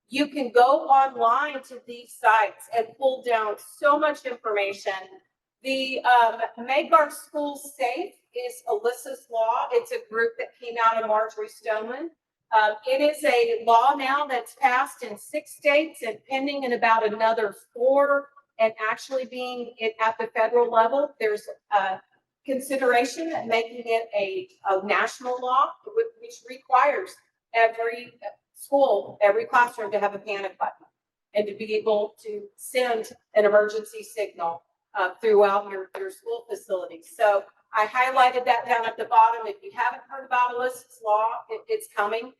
You can go online to these sites and pull down so much information. The Make Our Schools Safe is Alyssa's Law. It's a group that came out of Marjorie Stoneman. It is a law now that's passed in 6 states and pending in about another 4, and actually being at the federal level. There's consideration at making it a national law, which requires every school, every classroom to have a panic button and to be able to send an emergency signal throughout your school facilities. So I highlighted that down at the bottom. If you haven't heard about Alyssa's Law, it's coming.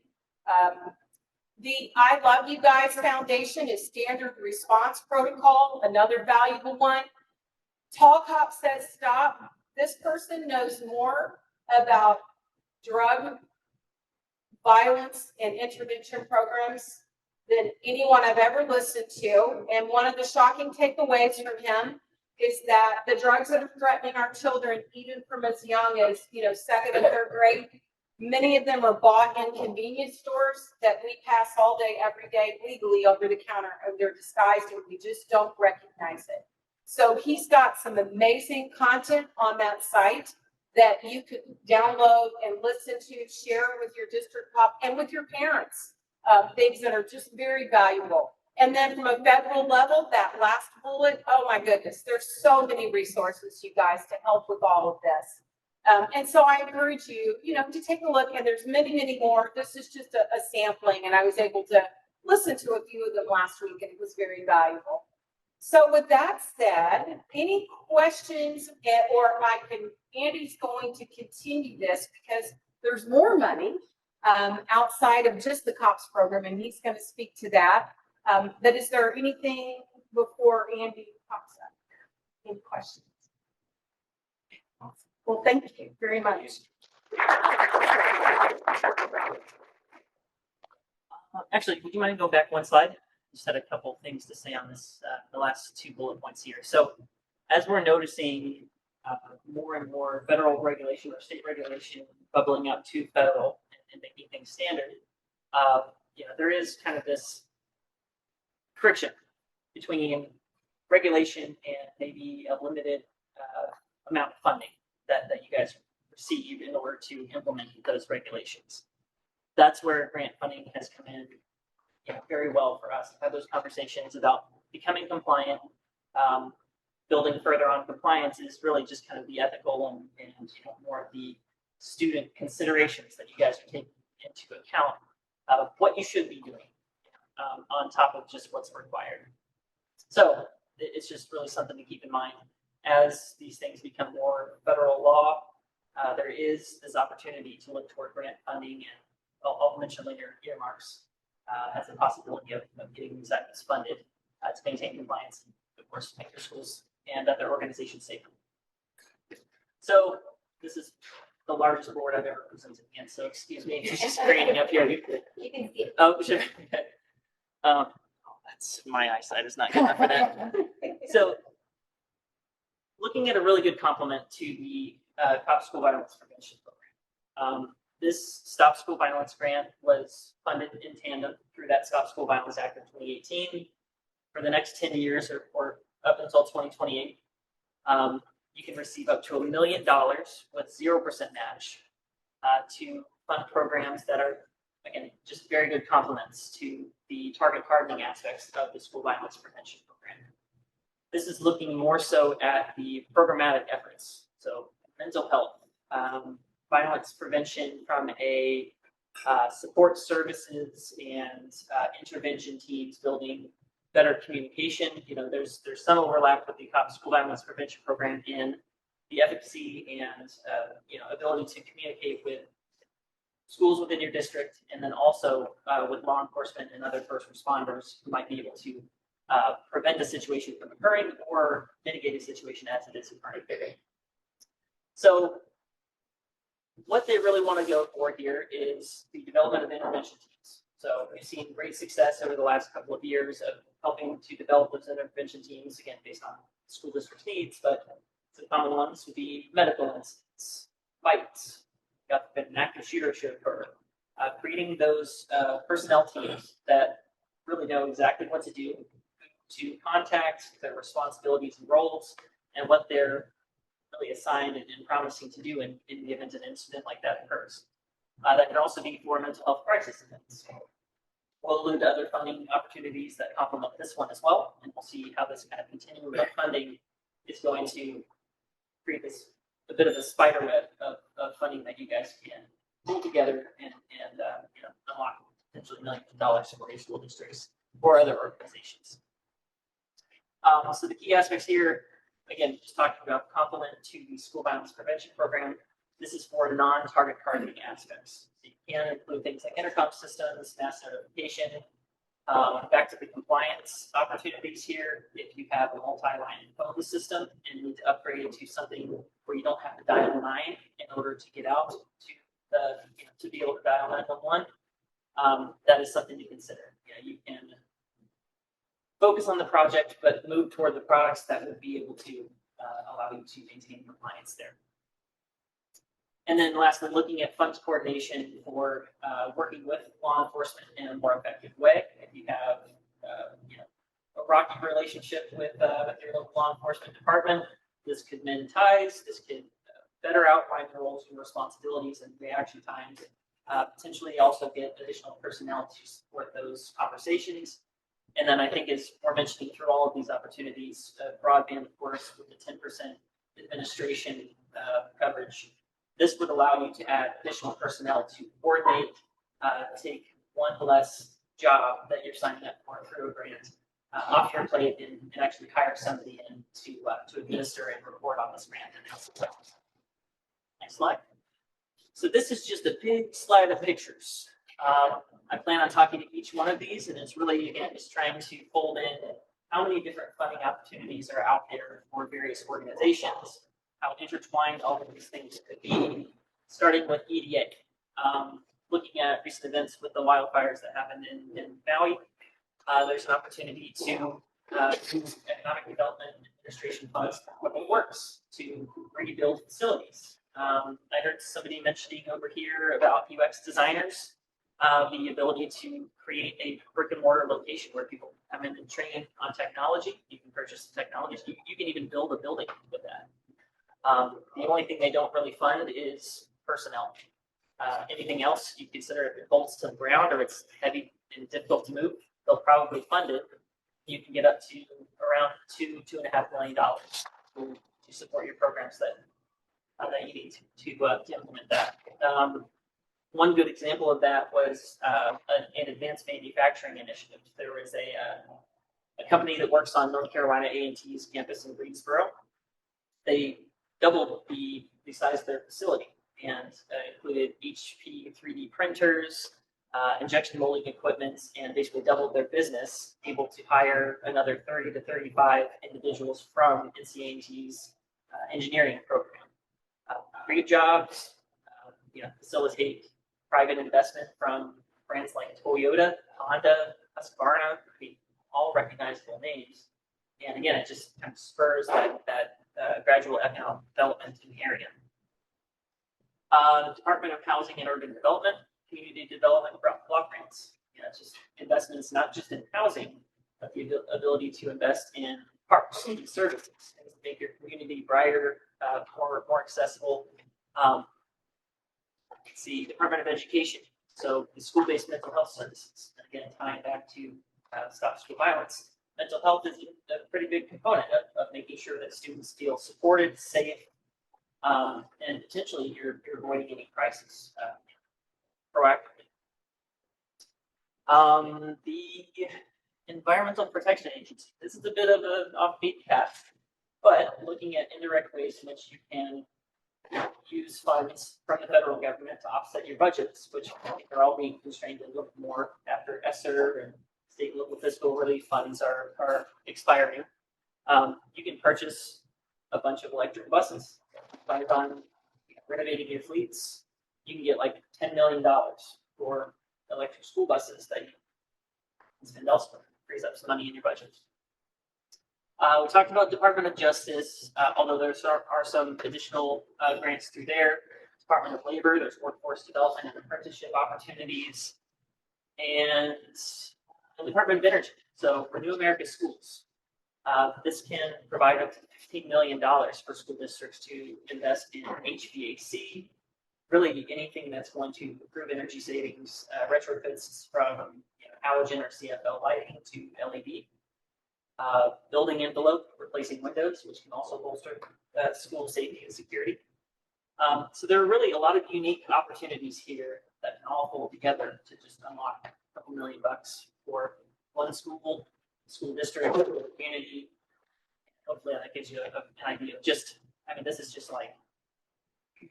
The I Love You Guys Foundation is Standard Response Protocol, another valuable one. Tall Cop Says Stop. This person knows more about drug violence and intervention programs than anyone I've ever listened to. And one of the shocking takeaways from him is that the drugs that are threatening our children, even from as young as, second and third grade, many of them are bought in convenience stores that we pass all day, every day legally over the counter, and they're disguised and we just don't recognize it. So he's got some amazing content on that site that you could download and listen to, share with your district pop and with your parents, things that are just very valuable. And then from a federal level, that last bullet, oh my goodness, there's so many resources, you guys, to help with all of this. And so I encourage you, to take a look, and there's many, many more. This is just a sampling, and I was able to listen to a few of them last week, and it was very valuable. So with that said, any questions, or Andy's going to continue this because there's more money outside of just the COPS program, and he's going to speak to that. But is there anything before Andy pops up? Any questions? Well, thank you very much. Actually, would you mind going back one slide? Just had a couple things to say on this, the last 2 bullet points here. So as we're noticing more and more federal regulation or state regulation bubbling up to federal and making things standard, there is kind of this friction between regulation and maybe a limited amount of funding that you guys receive in order to implement those regulations. That's where grant funding has come in very well for us. Have those conversations about becoming compliant. Building further on compliance is really just kind of the ethical and more of the student considerations that you guys are taking into account of what you should be doing on top of just what's required. So it's just really something to keep in mind as these things become more federal law. There is this opportunity to look toward grant funding, and I'll mention later earmarks as a possibility of getting these items funded to maintain compliance and, of course, make your schools and other organizations safer. So this is the largest board I've ever presented against, so excuse me, it's just screening up here. You can see it. Oh, sure. That's my eyesight is not good enough for that. So looking at a really good complement to the COPS School Violence Prevention Program. This Stop School Violence grant was funded in tandem through that Stop School Violence Act of 2018. For the next 10 years or up until 2028, you can receive up to $1 million with 0% match to fund programs that are, again, just very good complements to the target hardening aspects of the school violence prevention program. This is looking more so at the programmatic efforts. So mental health, violence prevention from a support services and intervention teams, building better communication. There's some overlap with the COPS School Violence Prevention Program in the efficacy and ability to communicate with schools within your district, and then also with law enforcement and other first responders who might be able to prevent a situation from occurring or mitigate a situation as it is occurring. So what they really want to go for here is the development of intervention teams. So we've seen great success over the last couple of years of helping to develop those intervention teams, again, based on school district needs, but some common ones would be medical incidents, fights, got an active shooter should occur. Creating those personnel teams that really know exactly what to do, to contact, their responsibilities and roles, and what they're really assigned and promising to do in the event an incident like that occurs. That can also be for mental health crisis events. We'll allude to other funding opportunities that complement this one as well, and we'll see how this kind of continuum of funding is going to create this a bit of a spider web of funding that you guys can pull together and unlock potentially millions of dollars for your school districts or other organizations. So the key aspects here, again, just talking about complement to the school violence prevention program. This is for non-target targeting aspects. So you can include things like intercom systems, mass notification, back to the compliance opportunities here. If you have a multi-line phone system and need to upgrade it to something where you don't have to dial 9 in order to get out to be able to dial 911, that is something to consider. You can focus on the project, but move toward the products that would be able to allow you to maintain compliance there. And then lastly, looking at funds coordination for working with law enforcement in a more effective way. If you have a rocky relationship with your local law enforcement department, this could mend ties. This could better outline the roles and responsibilities and reaction times. Potentially also get additional personnel to support those conversations. And then I think, as we're mentioning through all of these opportunities, broadband, of course, with the 10% administration coverage, this would allow you to add additional personnel to coordinate, take one less job that you're signing up for through a grant off your plate, and actually hire somebody in to administer and report on this grant. Next slide. So this is just a big slide of pictures. I plan on talking to each one of these, and it's really, again, just trying to fold in how many different funding opportunities are out there for various organizations, how intertwined all of these things could be, starting with EDA. Looking at recent events with the wildfires that happened in Maui, there's an opportunity to use economic development and administration funds for what works to rebuild facilities. I heard somebody mentioning over here about UX designers, the ability to create a brick and mortar location where people come in and train on technology. You can purchase the technology. You can even build a building with that. The only thing they don't really fund is personnel. Anything else you consider, if it bolts to the ground or it's heavy and difficult to move, they'll probably fund it. You can get up to around $2.5 million to support your programs that you need to implement that. One good example of that was an advanced manufacturing initiative. There was a company that works on North Carolina A&T's campus in Greensboro. They doubled the size of their facility and included HP 3D printers, injection molding equipment, and basically doubled their business, able to hire another 30 to 35 individuals from NCANT's engineering program. Great jobs, facilitate private investment from brands like Toyota, Honda, Husqvarna, all recognizable names. And again, it just kind of spurs that gradual economic development in the area. The Department of Housing and Urban Development, community development block grants. It's just investments not just in housing, but the ability to invest in parks and services, things that make your community brighter, more accessible. Let's see, Department of Education. So the school-based mental health services. Again, tying back to Stop School Violence. Mental health is a pretty big component of making sure that students feel supported, safe, and potentially you're avoiding any crisis proactively. The Environmental Protection Agency. This is a bit of an offbeat path, but looking at indirect ways in which you can use funds from the federal government to offset your budgets, which are all being constrained a little more after ESSER and state and local fiscal relief funds are expiring. You can purchase a bunch of electric buses. By renovating your fleets, you can get like $10 million for electric school buses that you can spend elsewhere. Frees up some money in your budget. We talked about Department of Justice, although there are some additional grants through there. Department of Labor, there's workforce development and apprenticeship opportunities. And the Department of Energy, so Renew America Schools. This can provide up to $15 million for school districts to invest in HVAC, really anything that's going to improve energy savings, retrofits from halogen or CFL lighting to LED. Building envelope, replacing windows, which can also bolster school safety and security. So there are really a lot of unique opportunities here that can all hold together to just unlock a couple $1 million for one school district, community. Hopefully that gives you an idea of just, this is just like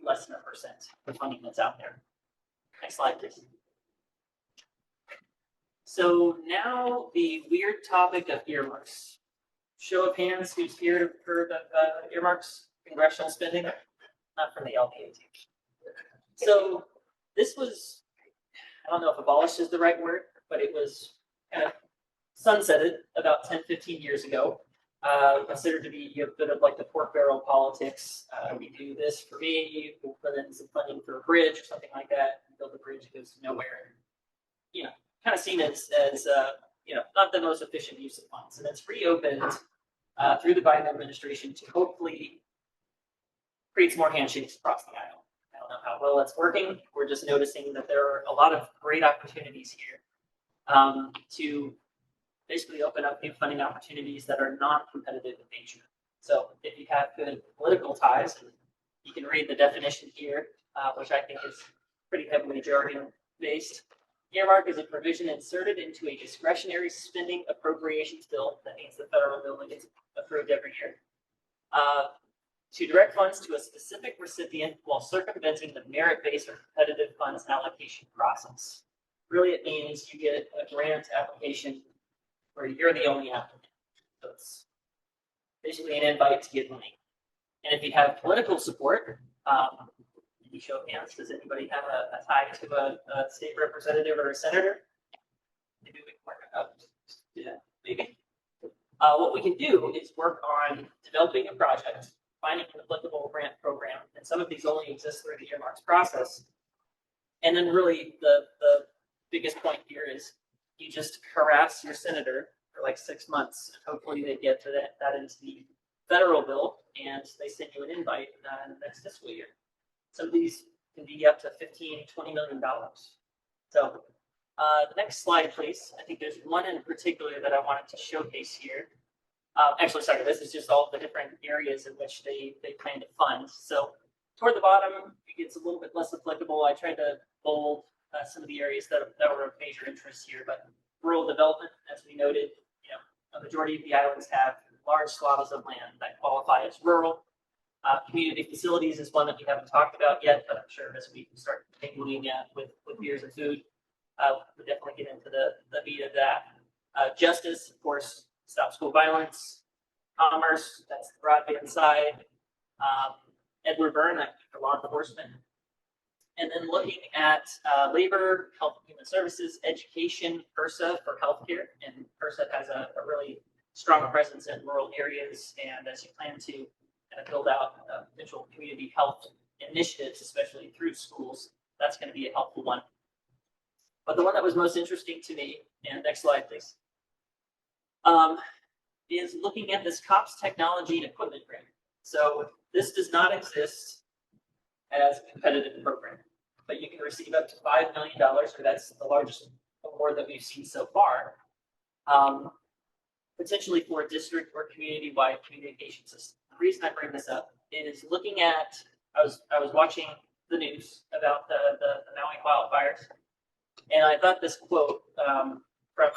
less than 1% of the funding that's out there. Next slide, please. So now the weird topic of earmarks. Show of hands, who's here to heard of earmarks, congressional spending? Not from the LPA team. So this was, I don't know if abolished is the right word, but it was kind of sunsetted about 10, 15 years ago. Considered to be a bit of like the pork barrel politics. We do this for me, we'll put in some funding for a bridge or something like that, build a bridge that goes nowhere. You know, kind of seen as not the most efficient use of funds. And it's reopened through the Biden administration to hopefully create some more handshakes across the aisle. I don't know how well that's working. We're just noticing that there are a lot of great opportunities here to basically open up new funding opportunities that are non-competitive in nature. So if you have good political ties, and you can read the definition here, which I think is pretty heavily jargon-based. Earmark is a provision inserted into a discretionary spending appropriations bill. That means the federal bill that gets approved every year. To direct funds to a specific recipient while circumventing the merit-based or competitive funds allocation process. Really, it means you get a grant application where you're the only applicant. So it's basically an invite to get money. And if you have political support, you show of hands, does anybody have a tie to a state representative or a senator? Maybe we can work it out. Yeah, maybe. What we can do is work on developing a project, finding an applicable grant program, and some of these only exist through the earmarks process. And then really the biggest point here is you just harass your senator for like 6 months, and hopefully they get to that into the federal bill, and they send you an invite in the next fiscal year. Some of these can be up to $15, $20 million. So the next slide, please. I think there's one in particular that I wanted to showcase here. Actually, sorry, this is just all the different areas in which they plan to fund. So toward the bottom, it gets a little bit less applicable. I tried to bold some of the areas that were of major interest here, but rural development, as we noted, a majority of the islands have large swaths of land that qualify as rural. Community facilities is one that we haven't talked about yet, but I'm sure as we start mingling with beers and food, we'll definitely get into the meat of that. Justice, of course, stop school violence. Commerce, that's the broadband side. Edward Byrne, that for law enforcement. And then looking at labor, health and human services, education, HRSA for healthcare, and HRSA has a really strong presence in rural areas. And as you plan to build out potential community health initiatives, especially through schools, that's going to be a helpful one. But the one that was most interesting to me, and next slide, please, is looking at this COPS technology and equipment grant. So this does not exist as a competitive program, but you can receive up to $5 million, or that's the largest award that we've seen so far, potentially for a district or community-wide communication system. The reason I bring this up is looking at, I was watching the news about the Maui wildfires, and I thought this quote from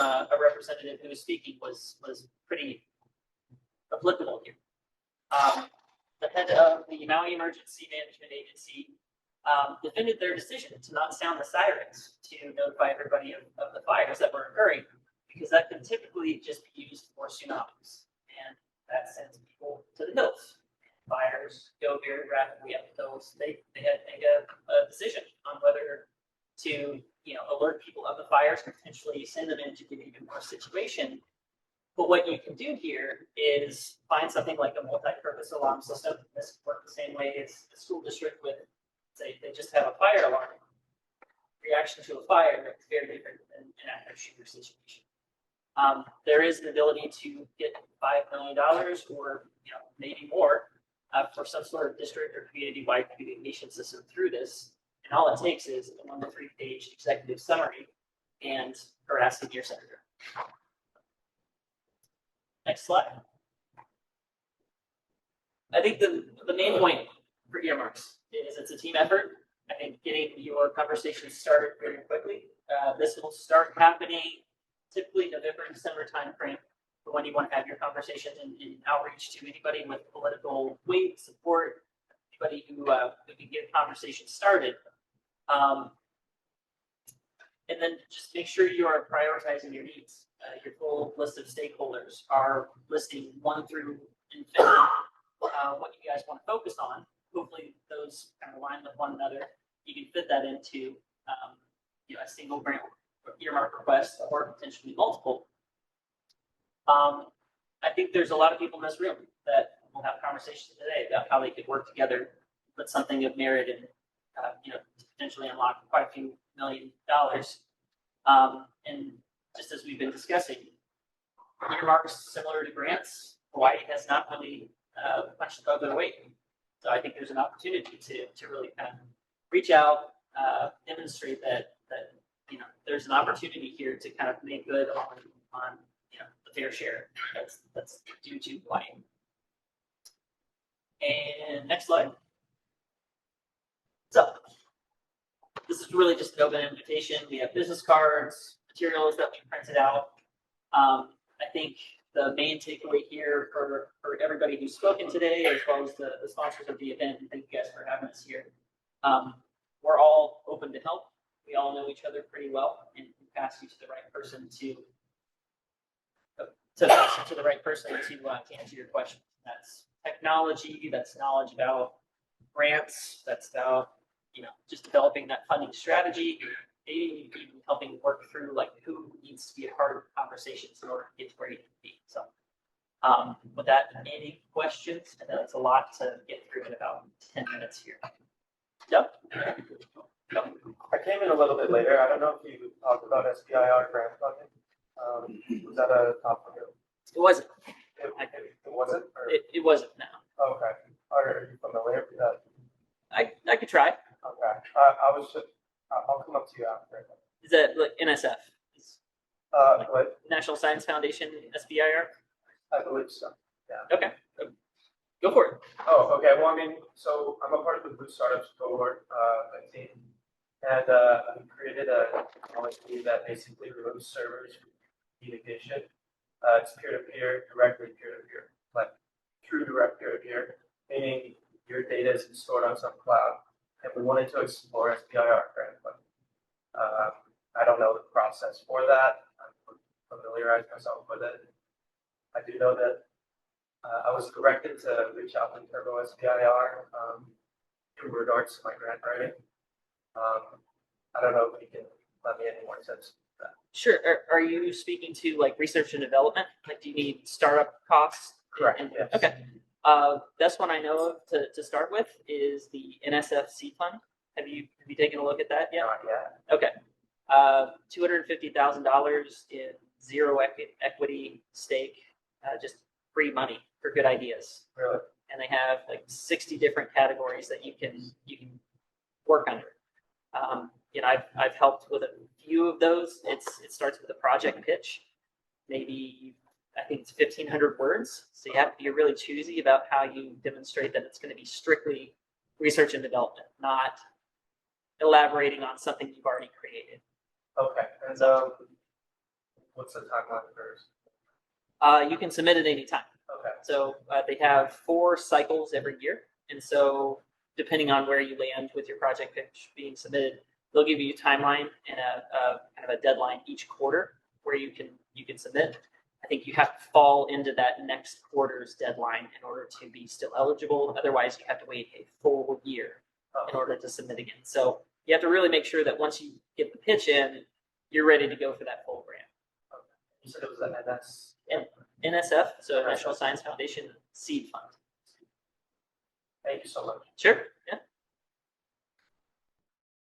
a representative who was speaking was pretty applicable here. The head of the Maui Emergency Management Agency defended their decision to not sound the sirens to notify everybody of the fires that were occurring, because that can typically just be used for tsunamis, and that sends people to the hills. Fires go very rapidly up the hills. They had to make a decision on whether to alert people of the fires, potentially send them in to get even more situation. But what you can do here is find something like a multi-purpose alarm system. This works the same way as the school district with, say, they just have a fire alarm. Reaction to a fire is very different than an active shooter situation. There is an ability to get $5 million or maybe more for some sort of district or community-wide communication system through this. And all it takes is a 1 to 3 page executive summary and harassing your senator. Next slide. I think the main point for earmarks is it's a team effort. I think getting your conversation started very quickly. This will start happening typically November, December timeframe for when you want to have your conversations and outreach to anybody with political weight, support, anybody who can get conversations started. And then just make sure you are prioritizing your needs. Your full list of stakeholders are listing 1 through infinity what you guys want to focus on. Hopefully those kind of align with one another. You can fit that into a single grant earmark request or potentially multiple. I think there's a lot of people in this room that will have conversations today about how they could work together, put something of merit and, potentially unlock quite a few $1 million. And just as we've been discussing, earmarks similar to grants, Hawaii has not really punched above their weight. So I think there's an opportunity to really kind of reach out, demonstrate that there's an opportunity here to kind of make good on the fair share that's due to Hawaii. And next slide. So this is really just an open invitation. We have business cards, materials that we printed out. I think the main takeaway here for everybody who's spoken today, as well as the sponsors of the event, and thank you guys for having us here. We're all open to help. We all know each other pretty well, and we pass you to the right person to answer your questions. That's technology, that's knowledge about grants, that's about just developing that funding strategy, maybe even helping work through like who needs to be a part of conversations in order to get to where you need to be. So with that, any questions? I know it's a lot to get through in about 10 minutes here. Yep. I came in a little bit later. I don't know if you talked about SBIR grant funding. Was that a top of it? It wasn't. It wasn't? Or? It wasn't now. Okay. Are you familiar with that? I could try. Okay. I was just, I'll come up to you after. Is that like NSF? What? National Science Foundation, SBIR? I believe so. Yeah. Okay. Go for it. Oh, okay. Well, I mean, so I'm a part of the Blue Startups cohort, team, and we created a technology that basically removes servers from communication. It's peer-to-peer, directly peer-to-peer, like true direct peer-to-peer, meaning your data is stored on some cloud. And we wanted to explore SBIR grant funding. I don't know the process for that. I'm familiarized myself with it. I do know that I was directed to reach out to Turbo SBIR in regards to my grant writing. I don't know if you can let me any more tips. Sure. Are you speaking to like research and development? Like, do you need startup costs? Correct. Yes. Okay. Best one I know of to start with is the NSF Seed Fund. Have you taken a look at that yet? Not yet. Okay. $250,000 in zero equity stake, just free money for good ideas. Really? And they have like 60 different categories that you can work under. I've helped with a few of those. It starts with a project pitch, maybe I think it's 1,500 words. So you have to be really choosy about how you demonstrate that it's going to be strictly research and development, not elaborating on something you've already created. Okay. And what's the timeline first? You can submit it anytime. Okay. So they have 4 cycles every year. And so depending on where you land with your project pitch being submitted, they'll give you a timeline and a kind of a deadline each quarter where you can submit. I think you have to fall into that next quarter's deadline in order to be still eligible. Otherwise, you have to wait a full year in order to submit again. So you have to really make sure that once you get the pitch in, you're ready to go for that full grant. You said it was an NSF, so National Science Foundation Seed Fund. Thank you so much. Sure. Yeah.